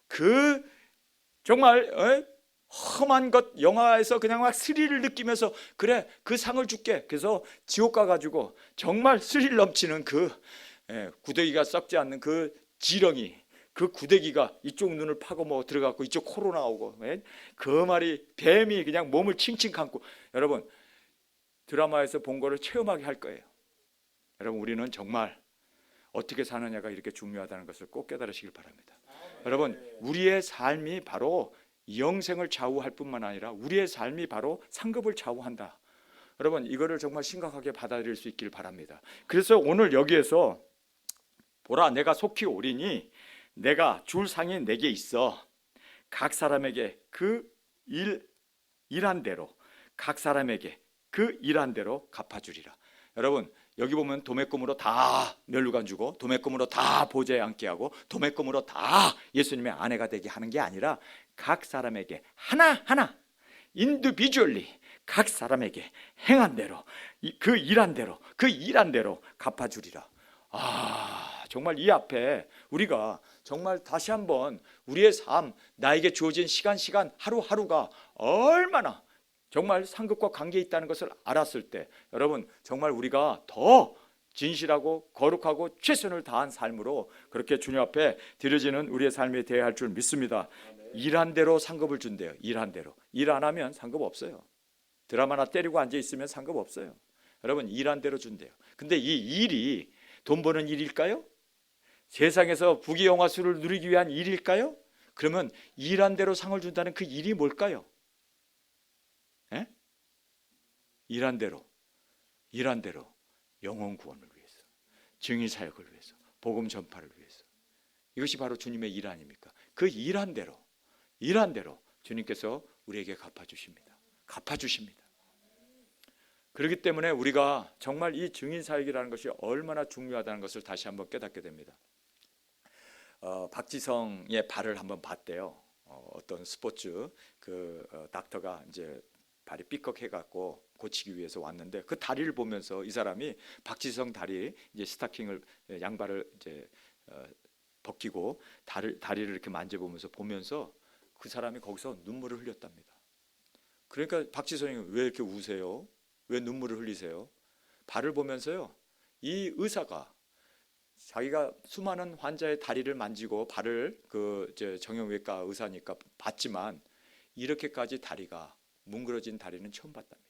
그 정말 험한 것, 영화에서 그냥 막 스릴을 느끼면서, 그래, 그 상을 줄게. 그래서 지옥 가가지고 정말 스릴 넘치는 그 구더기가 썩지 않는 그 지렁이, 그 구더기가 이쪽 눈을 파고 뭐 들어갔고 이쪽 코로 나오고, 그 말이 뱀이 그냥 몸을 칭칭 감고, 여러분 드라마에서 본 거를 체험하게 할 거예요. 여러분, 우리는 정말 어떻게 사느냐가 이렇게 중요하다는 것을 꼭 깨달으시길 바랍니다. 여러분, 우리의 삶이 바로 영생을 좌우할 뿐만 아니라 우리의 삶이 바로 상급을 좌우한다. 여러분, 이거를 정말 심각하게 받아들일 수 있길 바랍니다. 그래서 오늘 여기에서 보라, 내가 속히 오리니 내가 줄 상이 내게 있어 각 사람에게 그 일한 대로, 각 사람에게 그 일한 대로 갚아주리라. 여러분, 여기 보면 도매금으로 다 멸류관 주고, 도매금으로 다 보좌에 앉게 하고, 도매금으로 다 예수님의 아내가 되게 하는 게 아니라 각 사람에게 하나하나 인디비주얼리 각 사람에게 행한 대로, 그 일한 대로 갚아주리라. 정말 이 앞에 우리가 정말 다시 한번 우리의 삶, 나에게 주어진 시간 하루하루가 얼마나 정말 상급과 관계에 있다는 것을 알았을 때, 여러분 정말 우리가 더 진실하고 거룩하고 최선을 다한 삶으로 그렇게 주님 앞에 드려지는 우리의 삶이 되어야 할 줄 믿습니다. 일한 대로 상급을 준대요. 일한 대로. 일 안 하면 상급 없어요. 드라마나 때리고 앉아 있으면 상급 없어요. 여러분, 일한 대로 준대요. 근데 이 일이 돈 버는 일일까요? 세상에서 부귀영화수를 누리기 위한 일일까요? 그러면 일한 대로 상을 준다는 그 일이 뭘까요? 일한 대로 영혼 구원을 위해서, 증인 사역을 위해서, 복음 전파를 위해서. 이것이 바로 주님의 일 아닙니까? 그 일한 대로 주님께서 우리에게 갚아주십니다. 그렇기 때문에 우리가 정말 이 증인 사역이라는 것이 얼마나 중요하다는 것을 다시 한번 깨닫게 됩니다. 박지성의 발을 한번 봤대요. 어떤 스포츠 닥터가 이제 발이 삐걱해갖고 고치기 위해서 왔는데, 그 다리를 보면서 이 사람이 박지성 다리 이제 스타킹을, 양발을 이제 벗기고 다리를 이렇게 보면서 그 사람이 거기서 눈물을 흘렸답니다. 그러니까 박지성이 왜 이렇게 우세요? 왜 눈물을 흘리세요? 발을 보면서요, 이 의사가 자기가 수많은 환자의 다리를 만지고 발을 정형외과 의사니까 봤지만 이렇게까지 다리가 뭉그러진 다리는 처음 봤답니다.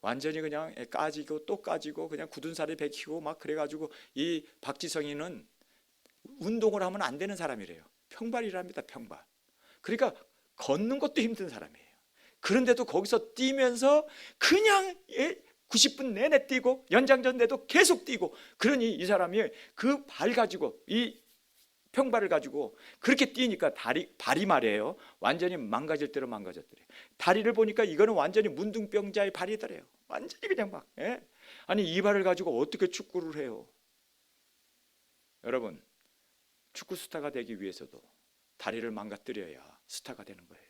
완전히 그냥 까지고 또 까지고 그냥 굳은 살이 베키고 막 그래가지고, 이 박지성이는 운동을 하면 안 되는 사람이래요. 평발이랍니다. 평발. 그러니까 걷는 것도 힘든 사람이에요. 그런데도 거기서 뛰면서 그냥 90분 내내 뛰고 연장전 내도 계속 뛰고, 그러니 이 사람이 그 발 가지고, 이 평발을 가지고 그렇게 뛰니까 발이 말이에요, 완전히 망가질 대로 망가졌더래요. 다리를 보니까 이거는 완전히 문둥병자의 발이더래요. 완전히 그냥 막 아니, 이 발을 가지고 어떻게 축구를 해요? 여러분, 축구 스타가 되기 위해서도 다리를 망가뜨려야 스타가 되는 거예요.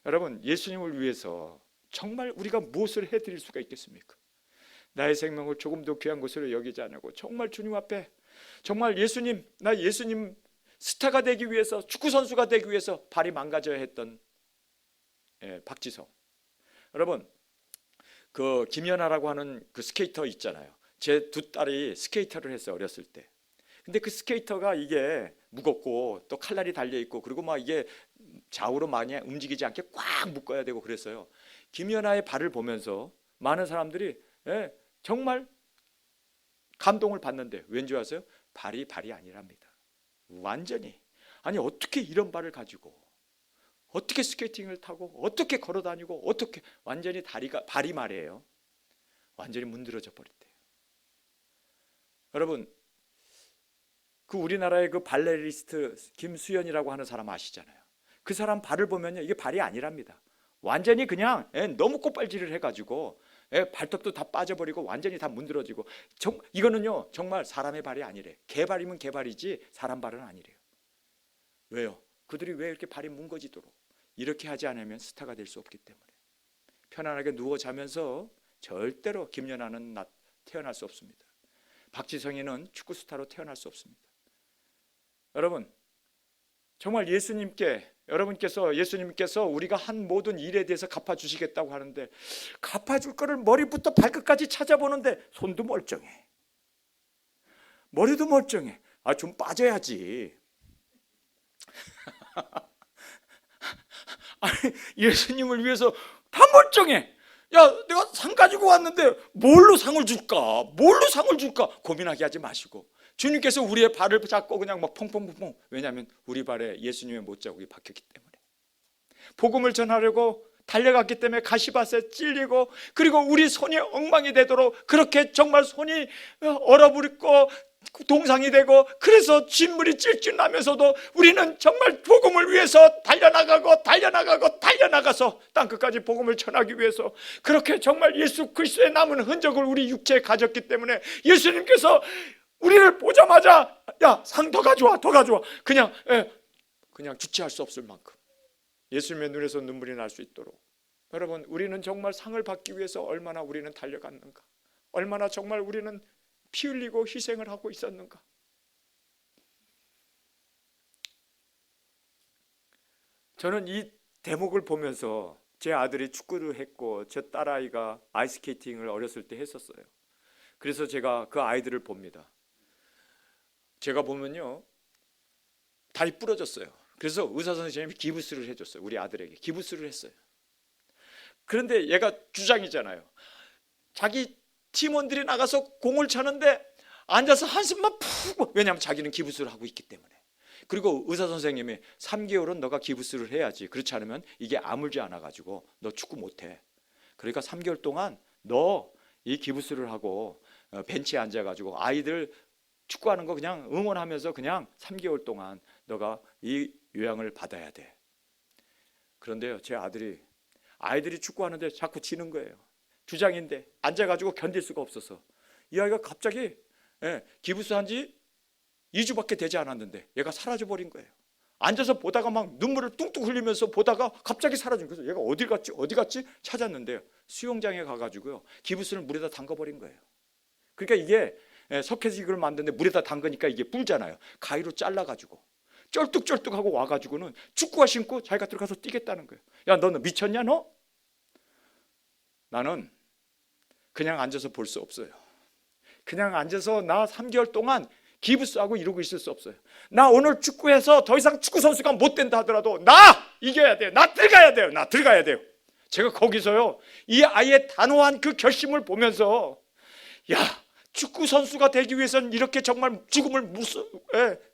여러분, 예수님을 위해서 정말 우리가 무엇을 해드릴 수가 있겠습니까? 나의 생명을 조금도 귀한 것으로 여기지 않고 정말 주님 앞에 정말 예수님, 나 예수님 스타가 되기 위해서, 축구 선수가 되기 위해서 발이 망가져야 했던 박지성. 여러분, 그 김연아라고 하는 그 스케이터 있잖아요. 제 두 딸이 스케이터를 했어요, 어렸을 때. 근데 그 스케이터가 이게 무겁고 또 칼날이 달려 있고, 그리고 막 이게 좌우로 많이 움직이지 않게 꽉 묶어야 되고 그래서요. 김연아의 발을 보면서 많은 사람들이 정말 감동을 받는데, 왠지 아세요? 발이 아니랍니다. 완전히. 아니, 어떻게 이런 발을 가지고 어떻게 스케이팅을 타고 어떻게 걸어 다니고 어떻게, 완전히 발이 말이에요. 완전히 문드러져 버렸대요. 여러분, 그 우리나라의 그 발레리스트 김수현이라고 하는 사람 아시잖아요. 그 사람 발을 보면요, 이게 발이 아니랍니다. 완전히 그냥 너무 꽃발질을 해가지고 발톱도 다 빠져버리고 완전히 다 문드러지고, 이거는요 정말 사람의 발이 아니래. 개발이면 개발이지 사람 발은 아니래요. 왜요? 그들이 왜 이렇게 발이 뭉거지도록 이렇게 하지 않으면 스타가 될 수 없기 때문에. 편안하게 누워 자면서 절대로 김연아는 태어날 수 없습니다. 박지성이는 축구 스타로 태어날 수 없습니다. 여러분, 정말 예수님께서 우리가 한 모든 일에 대해서 갚아주시겠다고 하는데, 갚아줄 거를 머리부터 발끝까지 찾아보는데 손도 멀쩡해, 머리도 멀쩡해. 좀 빠져야지. 아니, 예수님을 위해서 다 멀쩡해. 야, 내가 상 가지고 왔는데 뭘로 상을 줄까 고민하게 하지 마시고, 주님께서 우리의 발을 잡고 그냥 막 펑펑펑펑. 왜냐하면 우리 발에 예수님의 못자국이 박혔기 때문에. 복음을 전하려고 달려갔기 때문에 가시밭에 찔리고, 그리고 우리 손이 엉망이 되도록 그렇게 정말 손이 얼어붙고 동상이 되고, 그래서 진물이 찔찔 나면서도 우리는 정말 복음을 위해서 달려나가서 땅끝까지 복음을 전하기 위해서 그렇게 정말 예수 그리스도의 남은 흔적을 우리 육체에 가졌기 때문에, 예수님께서 우리를 보자마자 야, 상 더 가져와 그냥 주체할 수 없을 만큼 예수님의 눈에서 눈물이 날 수 있도록. 여러분, 우리는 정말 상을 받기 위해서 얼마나 우리는 달려갔는가, 얼마나 정말 우리는 피 흘리고 희생을 하고 있었는가. 저는 이 대목을 보면서, 제 아들이 축구를 했고 제 딸아이가 아이스케이팅을 어렸을 때 했었어요. 그래서 제가 그 아이들을 봅니다. 제가 보면요, 다리 부러졌어요. 그래서 의사 선생님이 기부스를 해줬어요. 우리 아들에게 기부스를 했어요. 그런데 얘가 주장이잖아요. 자기 팀원들이 나가서 공을 차는데 앉아서 한숨만 푹, 왜냐하면 자기는 기부스를 하고 있기 때문에. 그리고 의사 선생님이 3개월은 너가 기부스를 해야지, 그렇지 않으면 이게 아물지 않아가지고 너 축구 못해. 그러니까 3개월 동안 너 이 기부스를 하고 벤치에 앉아가지고 아이들 축구하는 거 그냥 응원하면서 그냥 3개월 동안 너가 이 요양을 받아야 돼. 그런데요, 제 아이들이 축구하는데 자꾸 지는 거예요. 주장인데 앉아가지고 견딜 수가 없어서 이 아이가 갑자기 기부스 한지 2주밖에 되지 않았는데 얘가 사라져버린 거예요. 앉아서 보다가 막 눈물을 뚱뚱 흘리면서 보다가 갑자기 사라진 거예요. 얘가 어디 갔지 찾았는데요, 수영장에 가가지고요 기부스를 물에다 담가버린 거예요. 그러니까 이게 석회지기를 만드는데 물에다 담그니까 이게 불잖아요. 가위로 잘라가지고 쩔뚝쩔뚝하고 와가지고는 축구화 신고 자기가 들어가서 뛰겠다는 거예요. 야, 너는 미쳤냐 너? 나는 그냥 앉아서 볼 수 없어요. 그냥 앉아서 나 3개월 동안 기부스하고 이러고 있을 수 없어요. 나 오늘 축구해서 더 이상 축구 선수가 못 된다 하더라도 나 이겨야 돼요. 나 들어가야 돼요. 제가 거기서요, 이 아이의 단호한 그 결심을 보면서, 야, 축구 선수가 되기 위해서는 이렇게 정말 죽음을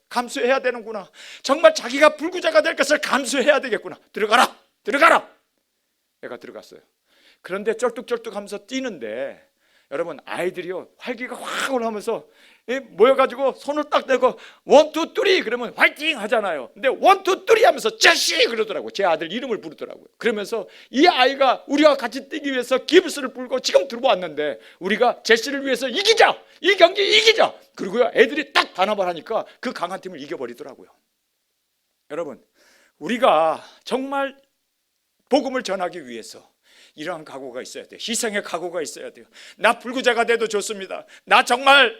감수해야 되는구나. 정말 자기가 불구자가 될 것을 감수해야 되겠구나. 들어가라. 애가 들어갔어요. 그런데 쩔뚝쩔뚝하면서 뛰는데, 여러분, 아이들이요 활기가 확 올라오면서 모여가지고 손을 딱 대고 1, 2, 3 그러면 화이팅 하잖아요. 근데 1, 2, 3 하면서 제시 그러더라고요. 제 아들 이름을 부르더라고요. 그러면서 이 아이가 우리와 같이 뛰기 위해서 기부스를 불고 지금 들어왔는데, 우리가 제시를 위해서 이기자, 이 경기 이기자. 그리고요 애들이 딱 단합을 하니까 그 강한 팀을 이겨버리더라고요. 여러분, 우리가 정말 복음을 전하기 위해서
이러한 각오가 있어야 돼요. 희생의 각오가 있어야 돼요. 나 불구자가 돼도 좋습니다. 나 정말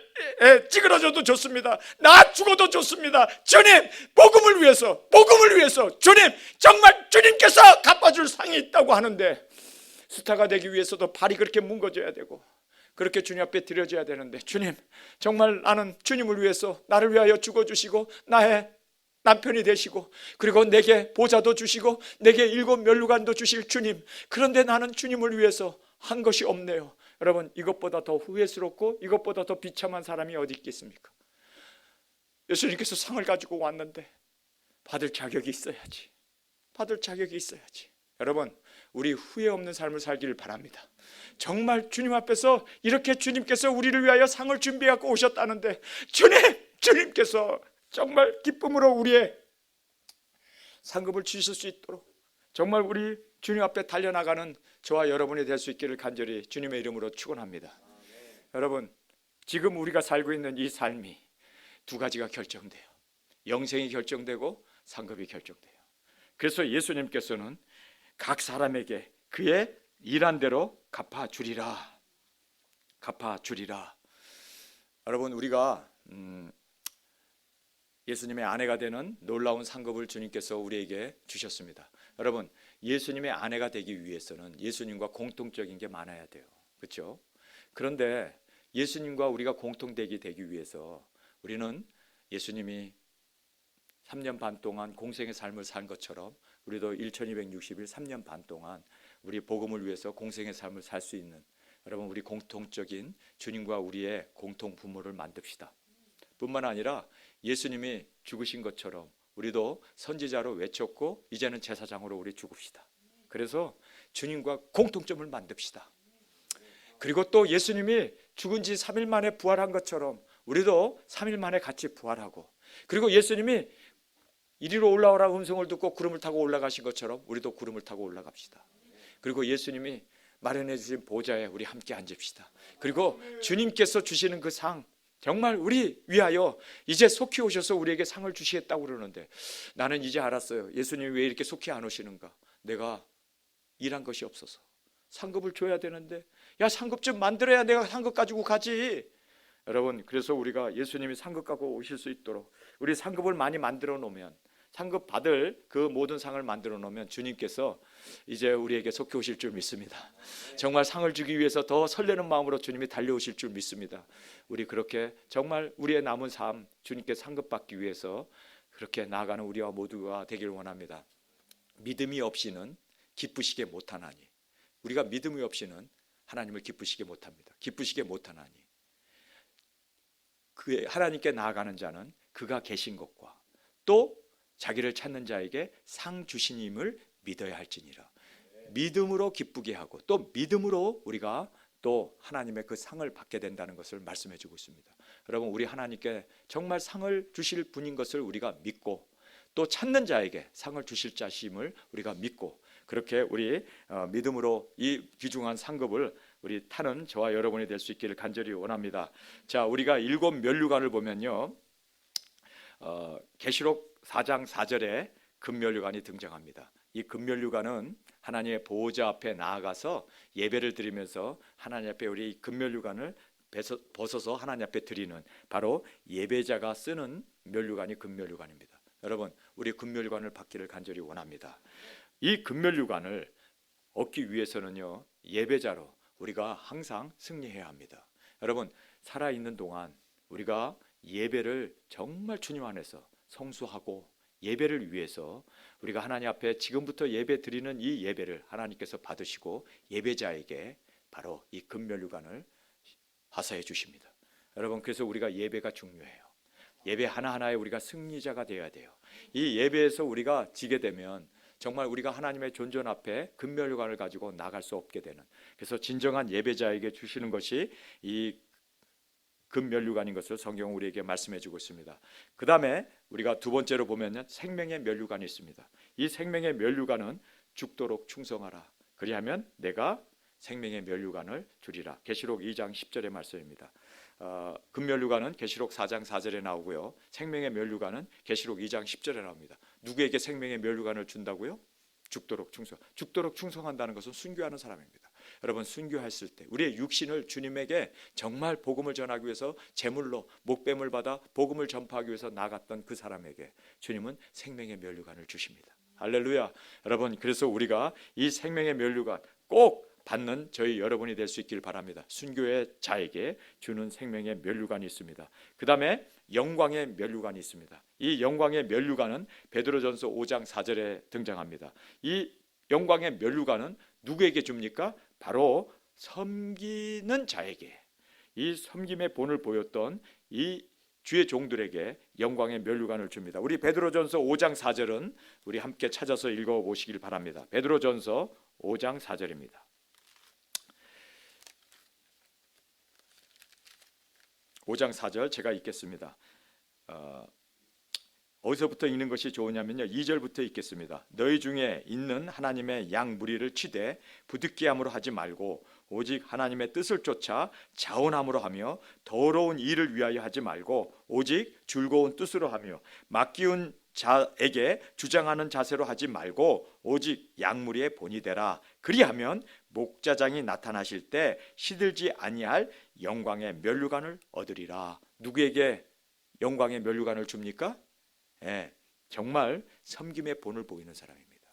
찌그러져도 좋습니다. 나 죽어도 좋습니다. 주님, 복음을 위해서 주님, 정말 주님께서 갚아줄 상이 있다고 하는데, 스타가 되기 위해서도 발이 그렇게 뭉거져야 되고 그렇게 주님 앞에 드려져야 되는데, 주님, 정말 나는 주님을 위해서 나를 위하여 죽어주시고 나의 남편이 되시고, 그리고 내게 보좌도 주시고 내게 7 면류관도 주실 주님, 그런데 나는 주님을 위해서 한 것이 없네요. 여러분, 이것보다 더 후회스럽고 이것보다 더 비참한 사람이 어디 있겠습니까? 예수님께서 상을 가지고 왔는데 받을 자격이 있어야지. 여러분, 우리 후회 없는 삶을 살기를 바랍니다. 정말 주님 앞에서 이렇게 주님께서 우리를 위하여 상을 준비하고 오셨다는데, 주님께서 정말 기쁨으로 우리의 상급을 주실 수 있도록 정말 우리 주님 앞에 달려나가는 저와 여러분이 될 수 있기를 간절히 주님의 이름으로 축원합니다. 여러분, 지금 우리가 살고 있는 이 삶이 두 가지가 결정돼요. 영생이 결정되고 상급이 결정돼요. 그래서 예수님께서는 각 사람에게 그의 일한 대로 갚아주리라. 여러분, 우리가 예수님의 아내가 되는 놀라운 상급을 주님께서 우리에게 주셨습니다. 여러분, 예수님의 아내가 되기 위해서는 예수님과 공통적인 게 많아야 돼요. 그렇죠? 그런데 예수님과 우리가 공통되게 되기 위해서 우리는 예수님이 3년 반 동안 공생의 삶을 산 것처럼 우리도 1260일 3년 반 동안 우리 복음을 위해서 공생의 삶을 살 수 있는, 여러분, 우리 공통적인 주님과 우리의 공통 부모를 만듭시다. 뿐만 아니라 예수님이 죽으신 것처럼 우리도 선지자로 외쳤고 이제는 제사장으로 우리 죽읍시다. 그래서 주님과 공통점을 만듭시다. 그리고 또 예수님이 죽은 지 3일 만에 부활한 것처럼 우리도 3일 만에 같이 부활하고, 그리고 예수님이 이리로 올라오라 음성을 듣고 구름을 타고 올라가신 것처럼 우리도 구름을 타고 올라갑시다. 그리고 예수님이 마련해 주신 보좌에 우리 함께 앉읍시다. 그리고 주님께서 주시는 그 상, 정말 우리 위하여 이제 속히 오셔서 우리에게 상을 주시겠다고 그러는데, 나는 이제 알았어요. 예수님이 왜 이렇게 속히 안 오시는가? 내가 일한 것이 없어서 상급을 줘야 되는데, 야, 상급 좀 만들어야 내가 상급 가지고 가지. 여러분, 그래서 우리가 예수님이 상급 갖고 오실 수 있도록 우리 상급을 많이 만들어 놓으면, 상급 받을 그 모든 상을 만들어 놓으면 주님께서 이제 우리에게 속히 오실 줄 믿습니다. 정말 상을 주기 위해서 더 설레는 마음으로 주님이 달려오실 줄 믿습니다. 우리 그렇게 정말 우리의 남은 삶 주님께 상급 받기 위해서 그렇게 나아가는 우리와 모두가 되기를 원합니다. 믿음이 없이는 기쁘시게 못하나니, 우리가 믿음이 없이는 하나님을 기쁘시게 못합니다. 기쁘시게 못하나니, 그 하나님께 나아가는 자는 그가 계신 것과 또 자기를 찾는 자에게 상 주시님을 믿어야 할지니라. 믿음으로 기쁘게 하고 또 믿음으로 우리가 또 하나님의 그 상을 받게 된다는 것을 말씀해 주고 있습니다. 여러분, 우리 하나님께 정말 상을 주실 분인 것을 우리가 믿고, 또 찾는 자에게 상을 주실 자심을 우리가 믿고, 그렇게 우리 믿음으로 이 귀중한 상급을 우리 타는 저와 여러분이 될 수 있기를 간절히 원합니다. 자, 우리가 7 면류관을 보면요, 계시록 4장 4절에 금면류관이 등장합니다. 이 금면류관은 하나님의 보호자 앞에 나아가서 예배를 드리면서 하나님 앞에 우리 금면류관을 벗어서 하나님 앞에 드리는, 바로 예배자가 쓰는 면류관이 금면류관입니다. 여러분, 우리 금면류관을 받기를 간절히 원합니다. 이 금면류관을 얻기 위해서는요, 예배자로 우리가 항상 승리해야 합니다. 여러분, 살아있는 동안 우리가 예배를 정말 주님 안에서 성수하고 예배를 위해서 우리가 하나님 앞에 지금부터 예배 드리는 이 예배를 하나님께서 받으시고 예배자에게 바로 이 금면류관을 하사해 주십니다. 여러분, 그래서 우리가 예배가 중요해요. 예배 하나하나에 우리가 승리자가 되어야 돼요. 이 예배에서 우리가 지게 되면 정말 우리가 하나님의 존전 앞에 금면류관을 가지고 나갈 수 없게 되는, 그래서 진정한 예배자에게 주시는 것이 이 금면류관인 것을 성경은 우리에게 말씀해 주고 있습니다. 그 다음에 우리가 두 번째로 보면 생명의 면류관이 있습니다. 이 생명의 면류관은 죽도록 충성하라, 그리하면 내가 생명의 면류관을 주리라. 계시록 2장 10절의 말씀입니다. 금면류관은 계시록 4장 4절에 나오고요, 생명의 면류관은 계시록 2장 10절에 나옵니다. 누구에게 생명의 면류관을 준다고요? 죽도록 충성한다는 것은 순교하는 사람입니다. 여러분, 순교했을 때 우리의 육신을 주님에게 정말 복음을 전하기 위해서 제물로 목뱀을 받아 복음을 전파하기 위해서 나갔던 그 사람에게 주님은 생명의 면류관을 주십니다. 할렐루야. 여러분, 그래서 우리가 이 생명의 면류관 꼭 받는 저희 여러분이 될 수 있길 바랍니다. 순교의 자에게 주는 생명의 면류관이 있습니다. 그 다음에 영광의 면류관이 있습니다. 이 영광의 면류관은 베드로전서 5장 4절에 등장합니다. 이 영광의 면류관은 누구에게 줍니까? 바로 섬기는 자에게, 이 섬김의 본을 보였던 이 주의 종들에게 영광의 면류관을 줍니다. 우리 베드로전서 5장 4절은 우리 함께 찾아서 읽어보시길 바랍니다. 베드로전서 5장 4절입니다. 5장 4절 제가 읽겠습니다. 어디서부터 읽는 것이 좋으냐면요, 2절부터 읽겠습니다. 너희 중에 있는 하나님의 양 무리를 치되 부득이함으로 하지 말고 오직 하나님의 뜻을 쫓아 자원함으로 하며 더러운 일을 위하여 하지 말고 오직 즐거운 뜻으로 하며 맡기운 자에게 주장하는 자세로 하지 말고 오직 양무리의 본이 되라. 그리하면 목자장이 나타나실 때 시들지 아니할 영광의 면류관을 얻으리라. 누구에게 영광의 면류관을 줍니까? 정말 섬김의 본을 보이는 사람입니다.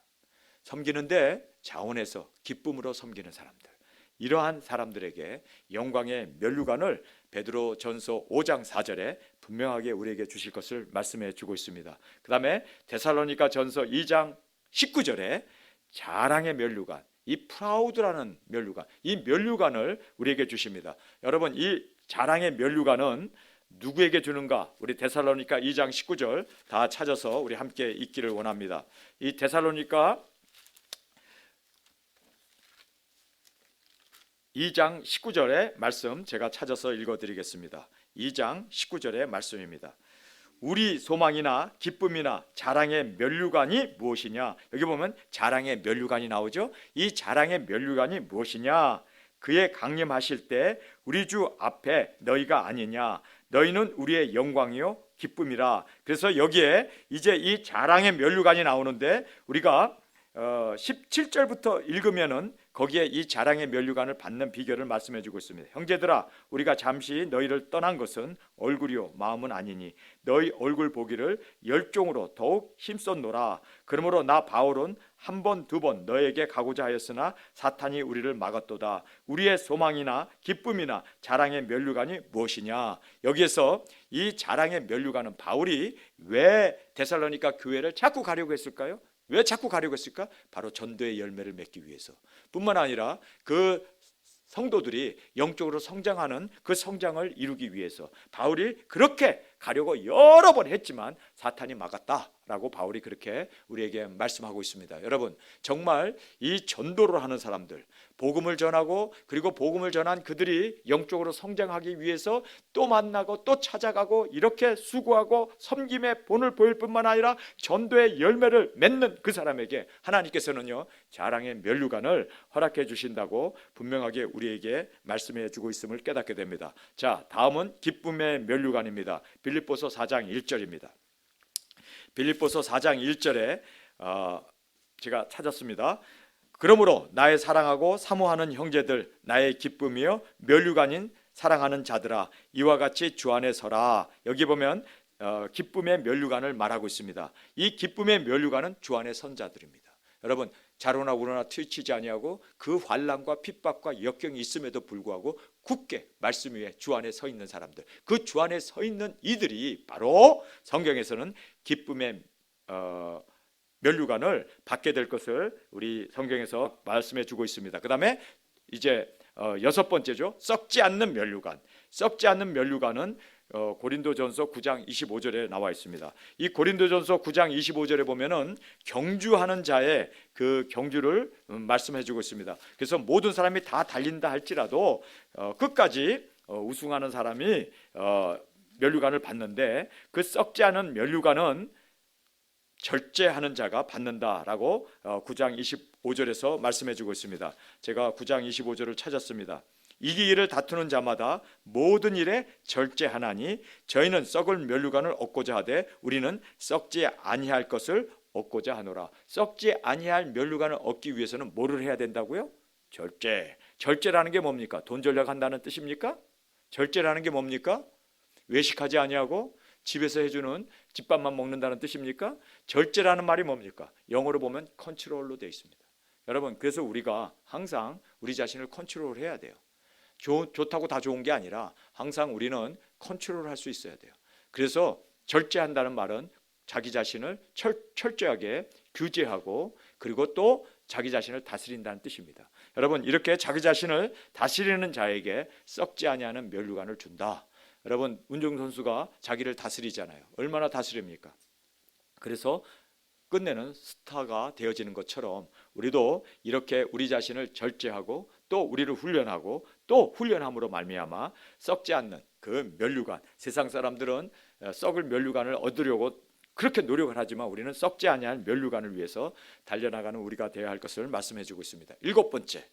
섬기는데 자원해서 기쁨으로 섬기는 사람들, 이러한 사람들에게 영광의 면류관을 베드로전서 5장 4절에 분명하게 우리에게 주실 것을 말씀해 주고 있습니다. 그 다음에 데살로니가전서 2장 19절에 자랑의 면류관, 이 프라우드라는 면류관, 이 면류관을 우리에게 주십니다. 여러분, 이 자랑의 면류관은 누구에게 주는가? 우리 데살로니가 2장 19절 다 찾아서 우리 함께 읽기를 원합니다. 이 데살로니가 2장 19절의 말씀 제가 찾아서 읽어드리겠습니다. 2장 19절의 말씀입니다. 우리 소망이나 기쁨이나 자랑의 면류관이 무엇이냐? 여기 보면 자랑의 면류관이 나오죠. 이 자랑의 면류관이 무엇이냐? 그의 강림하실 때 우리 주 앞에 너희가 아니냐? 너희는 우리의 영광이요 기쁨이라. 그래서 여기에 이제 이 자랑의 면류관이 나오는데 우리가 17절부터 읽으면은 거기에 이 자랑의 면류관을 받는 비결을 말씀해 주고 있습니다. 형제들아, 우리가 잠시 너희를 떠난 것은 얼굴이요 마음은 아니니 너희 얼굴 보기를 열종으로 더욱 힘썼노라. 그러므로 나 바울은 한 번 두 번 너에게 가고자 하였으나 사탄이 우리를 막았도다. 우리의 소망이나 기쁨이나 자랑의 면류관이 무엇이냐? 여기에서 이 자랑의 면류관은 바울이 왜 데살로니가 교회를 자꾸 가려고 했을까요? 왜 자꾸 가려고 했을까? 바로 전도의 열매를 맺기 위해서. 뿐만 아니라 그 성도들이 영적으로 성장하는 그 성장을 이루기 위해서 바울이 그렇게 가려고 여러 번 했지만 사탄이 막았다라고 바울이 그렇게 우리에게 말씀하고 있습니다. 여러분, 정말 이 전도를 하는 사람들, 복음을 전하고 그리고 복음을 전한 그들이 영적으로 성장하기 위해서 또 만나고 또 찾아가고 이렇게 수고하고 섬김의 본을 보일 뿐만 아니라 전도의 열매를 맺는 그 사람에게 하나님께서는요 자랑의 면류관을 허락해 주신다고 분명하게 우리에게 말씀해 주고 있음을 깨닫게 됩니다. 자, 다음은 기쁨의 면류관입니다. 빌립보서 4장 1절입니다. 빌립보서 4장 1절에 제가 찾았습니다. 그러므로 나의 사랑하고 사모하는 형제들, 나의 기쁨이요 면류관인 사랑하는 자들아, 이와 같이 주 안에 서라. 여기 보면 기쁨의 면류관을 말하고 있습니다. 이 기쁨의 면류관은 주 안에 선 자들입니다. 여러분, 자로나 우로나 트치지 아니하고 그 환난과 핍박과 역경이 있음에도 불구하고 굳게 말씀 위에 주 안에 서 있는 사람들, 그 주 안에 서 있는 이들이 바로 성경에서는 기쁨의 면류관을 받게 될 것을 우리 성경에서 말씀해 주고 있습니다. 그 다음에 이제 여섯 번째죠. 썩지 않는 면류관. 썩지 않는 면류관은 고린도전서 9장 25절에 나와 있습니다. 이 고린도전서 9장 25절에 보면은 경주하는 자의 그 경주를 말씀해 주고 있습니다. 그래서 모든 사람이 다 달린다 할지라도 끝까지 우승하는 사람이 면류관을 받는데, 그 썩지 않은 면류관은 절제하는 자가 받는다라고 9장 25절에서 말씀해 주고 있습니다. 제가 9장 25절을 찾았습니다. 이기기를 다투는 자마다 모든 일에 절제하나니 저희는 썩을 면류관을 얻고자 하되 우리는 썩지 아니할 것을
얻고자 하노라. 썩지 아니할 면류관을 얻기 위해서는 뭐를 해야 된다고요? 절제. 절제라는 게 뭡니까? 돈 절약한다는 뜻입니까? 절제라는 게 뭡니까? 외식하지 아니하고 집에서 해주는 집밥만 먹는다는 뜻입니까? 절제라는 말이 뭡니까? 영어로 보면 컨트롤로 되어 있습니다. 여러분, 그래서 우리가 항상 우리 자신을 컨트롤해야 돼요. 좋다고 다 좋은 게 아니라 항상 우리는 컨트롤할 수 있어야 돼요. 그래서 절제한다는 말은 자기 자신을 철저하게 규제하고 그리고 또 자기 자신을 다스린다는 뜻입니다. 여러분, 이렇게 자기 자신을 다스리는 자에게 썩지 아니하는 면류관을 준다. 여러분, 운동선수가 자기를 다스리잖아요. 얼마나 다스립니까? 그래서 끝내는 스타가 되어지는 것처럼 우리도 이렇게 우리 자신을 절제하고 또 우리를 훈련하고 또 훈련함으로 말미암아 썩지 않는 그 면류관, 세상 사람들은 썩을 면류관을 얻으려고 그렇게 노력을 하지만 우리는 썩지 아니할 면류관을 위해서 달려나가는 우리가 되어야 할 것을 말씀해 주고 있습니다. 7번째,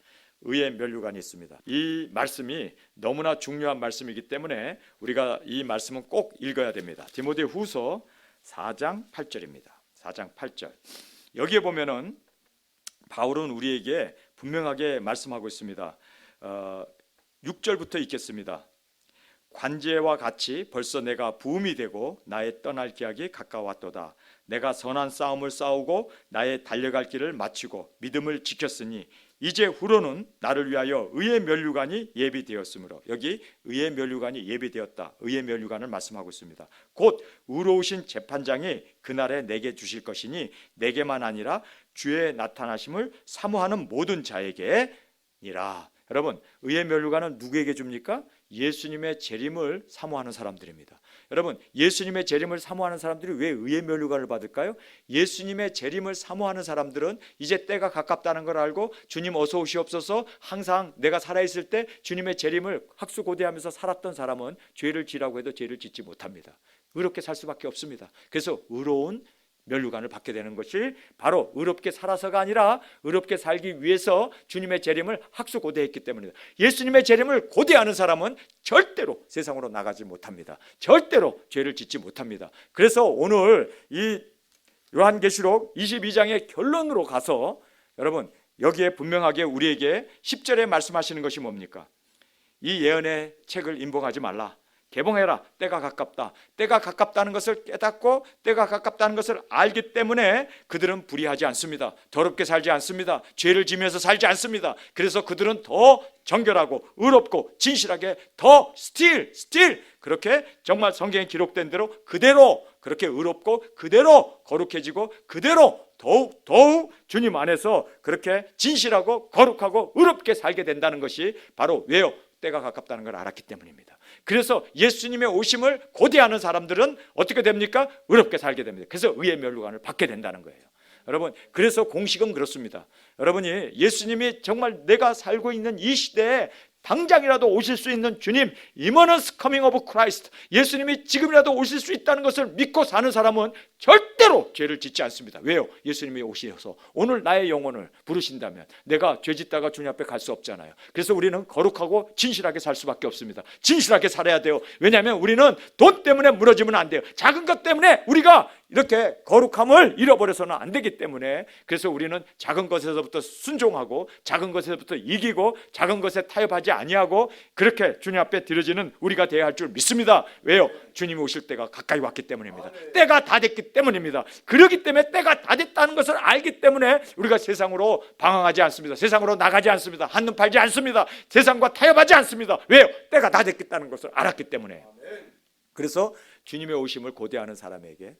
의의 면류관이 있습니다. 이 말씀이 너무나 중요한 말씀이기 때문에 우리가 이 말씀은 꼭 읽어야 됩니다. 디모데후서 4장 8절입니다. 4장 8절. 여기에 보면은 바울은 우리에게 분명하게 말씀하고 있습니다. 6절부터 읽겠습니다. 관제와 같이 벌써 내가 부음이 되고 나의 떠날 기약이 가까웠도다. 내가 선한 싸움을 싸우고 나의 달려갈 길을 마치고 믿음을 지켰으니 이제 후로는 나를 위하여 의의 면류관이 예비되었으므로, 여기 의의 면류관이 예비되었다, 의의 면류관을 말씀하고 있습니다. 곧 의로우신 재판장이 그날에 내게 주실 것이니 내게만 아니라 주의 나타나심을 사모하는 모든 자에게니라. 여러분, 의의 면류관은 누구에게 줍니까? 예수님의 재림을 사모하는 사람들입니다. 여러분, 예수님의 재림을 사모하는 사람들이 왜 의의 면류관을 받을까요? 예수님의 재림을 사모하는 사람들은 이제 때가 가깝다는 걸 알고 주님 어서 오시옵소서, 항상 내가 살아있을 때 주님의 재림을 학수고대하면서 살았던 사람은 죄를 지라고 해도 죄를 짓지 못합니다. 의롭게 살 수밖에 없습니다. 그래서 의로운 면류관을 받게 되는 것이 바로 의롭게 살아서가 아니라 의롭게 살기 위해서 주님의 재림을 학수고대했기 때문입니다. 예수님의 재림을 고대하는 사람은 절대로 세상으로 나가지 못합니다. 절대로 죄를 짓지 못합니다. 그래서 오늘 이 요한계시록 22장의 결론으로 가서 여러분, 여기에 분명하게 우리에게 10절에 말씀하시는 것이 뭡니까? 이 예언의 책을 임봉하지 말라. 개봉해라. 때가 가깝다. 때가 가깝다는 것을 깨닫고 때가 가깝다는 것을 알기 때문에 그들은 불의하지 않습니다. 더럽게 살지 않습니다. 죄를 지면서 살지 않습니다. 그래서 그들은 더 정결하고 의롭고 진실하게 더 스틸 그렇게 정말 성경에 기록된 대로 그대로 그렇게 의롭고 그대로 거룩해지고 그대로 더욱 주님 안에서 그렇게 진실하고 거룩하고 의롭게 살게 된다는 것이 바로 왜요? 때가 가깝다는 걸 알았기 때문입니다. 그래서 예수님의 오심을 고대하는 사람들은 어떻게 됩니까? 의롭게 살게 됩니다. 그래서 의의 면류관을 받게 된다는 거예요. 여러분, 그래서 공식은 그렇습니다. 여러분이 예수님이 정말 내가 살고 있는 이 시대에 당장이라도 오실 수 있는 주님, imminent coming of Christ, 예수님이 지금이라도 오실 수 있다는 것을 믿고 사는 사람은 절대로 죄를 짓지 않습니다. 왜요? 예수님이 오셔서 오늘 나의 영혼을 부르신다면 내가 죄 짓다가 주님 앞에 갈 수 없잖아요. 그래서 우리는 거룩하고 진실하게 살 수밖에 없습니다. 진실하게 살아야 돼요. 왜냐하면 우리는 돈 때문에 무너지면 안 돼요. 작은 것 때문에 우리가 이렇게 거룩함을 잃어버려서는 안 되기 때문에, 그래서 우리는 작은 것에서부터 순종하고 작은 것에서부터 이기고 작은 것에 타협하지 아니하고 그렇게 주님 앞에 드려지는 우리가 되어야 할 줄 믿습니다. 왜요? 주님이 오실 때가 가까이 왔기 때문입니다. 때가 다 됐기 때문입니다. 그렇기 때문에 때가 다 됐다는 것을 알기 때문에 우리가 세상으로 방황하지 않습니다. 세상으로 나가지 않습니다. 한눈 팔지 않습니다. 세상과 타협하지 않습니다. 왜요? 때가 다 됐다는 것을 알았기 때문에. 그래서 주님의 오심을 고대하는 사람에게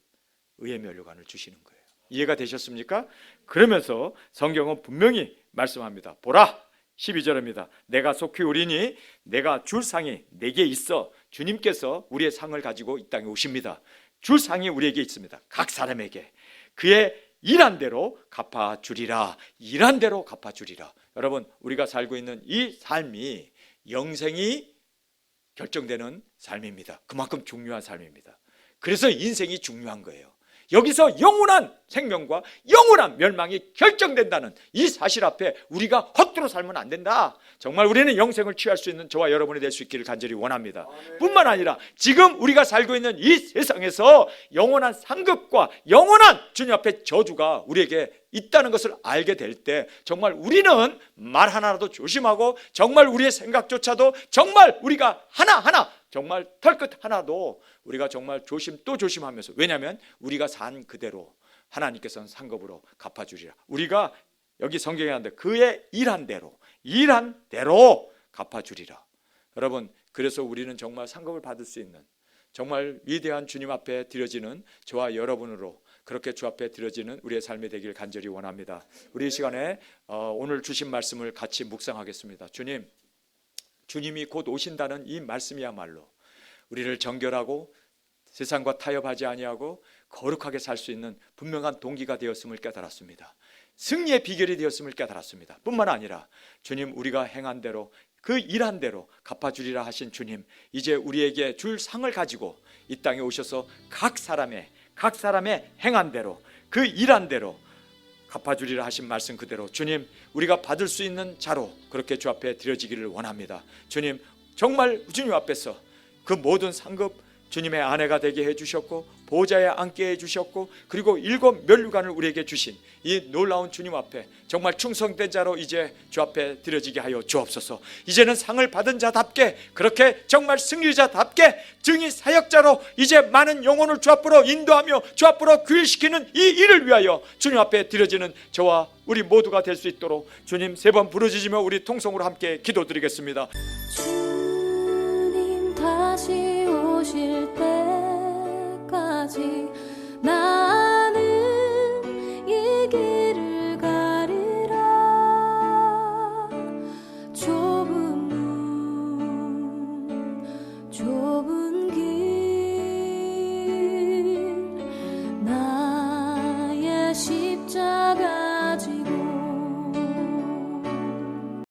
의의 면류관을 주시는 거예요. 이해가 되셨습니까? 그러면서 성경은 분명히 말씀합니다. 보라, 12절입니다. 내가 속히 오리니 내가 줄 상이 내게 있어. 주님께서 우리의 상을 가지고 이 땅에 오십니다. 줄 상이 우리에게 있습니다. 각 사람에게 그의 일한 대로 갚아주리라. 일한 대로 갚아주리라. 여러분, 우리가 살고 있는 이 삶이 영생이 결정되는 삶입니다. 그만큼 중요한 삶입니다. 그래서 인생이 중요한 거예요.
여기서 영원한 생명과 영원한 멸망이 결정된다는 이 사실 앞에 우리가 헛되로 살면 안 된다. 정말 우리는 영생을 취할 수 있는 저와 여러분이 될 수 있기를 간절히 원합니다. 뿐만 아니라 지금 우리가 살고 있는 이 세상에서 영원한 상급과 영원한 주님 앞에 저주가 우리에게 있다는 것을 알게 될 때 정말 우리는 말 하나라도 조심하고 정말 우리의 생각조차도 정말 우리가 하나하나 정말 털끝 하나도 우리가 정말 조심 또 조심하면서, 왜냐하면 우리가 산 그대로 하나님께서는 상급으로 갚아주리라. 우리가 여기 성경에 하는데 그의 일한 대로 갚아주리라. 여러분, 그래서 우리는 정말 상급을 받을 수 있는 정말 위대한 주님 앞에 드려지는 저와 여러분으로 그렇게 주 앞에 드려지는 우리의 삶이 되길 간절히 원합니다. 우리 이 시간에 오늘 주신 말씀을 같이 묵상하겠습니다. 주님이 곧 오신다는 이 말씀이야말로 우리를 정결하고 세상과 타협하지 아니하고 거룩하게 살 수 있는 분명한 동기가 되었음을 깨달았습니다. 승리의 비결이 되었음을 깨달았습니다. 뿐만 아니라 주님, 우리가 행한 대로 그 일한 대로 갚아주리라 하신 주님, 이제 우리에게 줄 상을 가지고 이 땅에 오셔서 각 사람의 행한 대로 그 일한 대로 갚아주리라 하신 말씀 그대로 주님, 우리가 받을 수 있는 자로 그렇게 주 앞에 드려지기를 원합니다. 주님, 정말 주님 앞에서 그 모든 상급 주님의 아내가 되게 해주셨고 보좌에 앉게 해주셨고 그리고 7 면류관을 우리에게 주신 이 놀라운 주님 앞에 정말 충성된 자로 이제 주 앞에 드려지게 하여 주옵소서. 이제는 상을 받은 자답게 그렇게 정말 승리자답게 증인 사역자로 이제 많은 영혼을 주 앞으로 인도하며 주 앞으로 귀일시키는 이 일을 위하여 주님 앞에 드려지는 저와 우리 모두가 될 수 있도록 주님 3번 부르짖으며 우리 통성으로 함께 기도드리겠습니다.
주님 다시 오실 때까지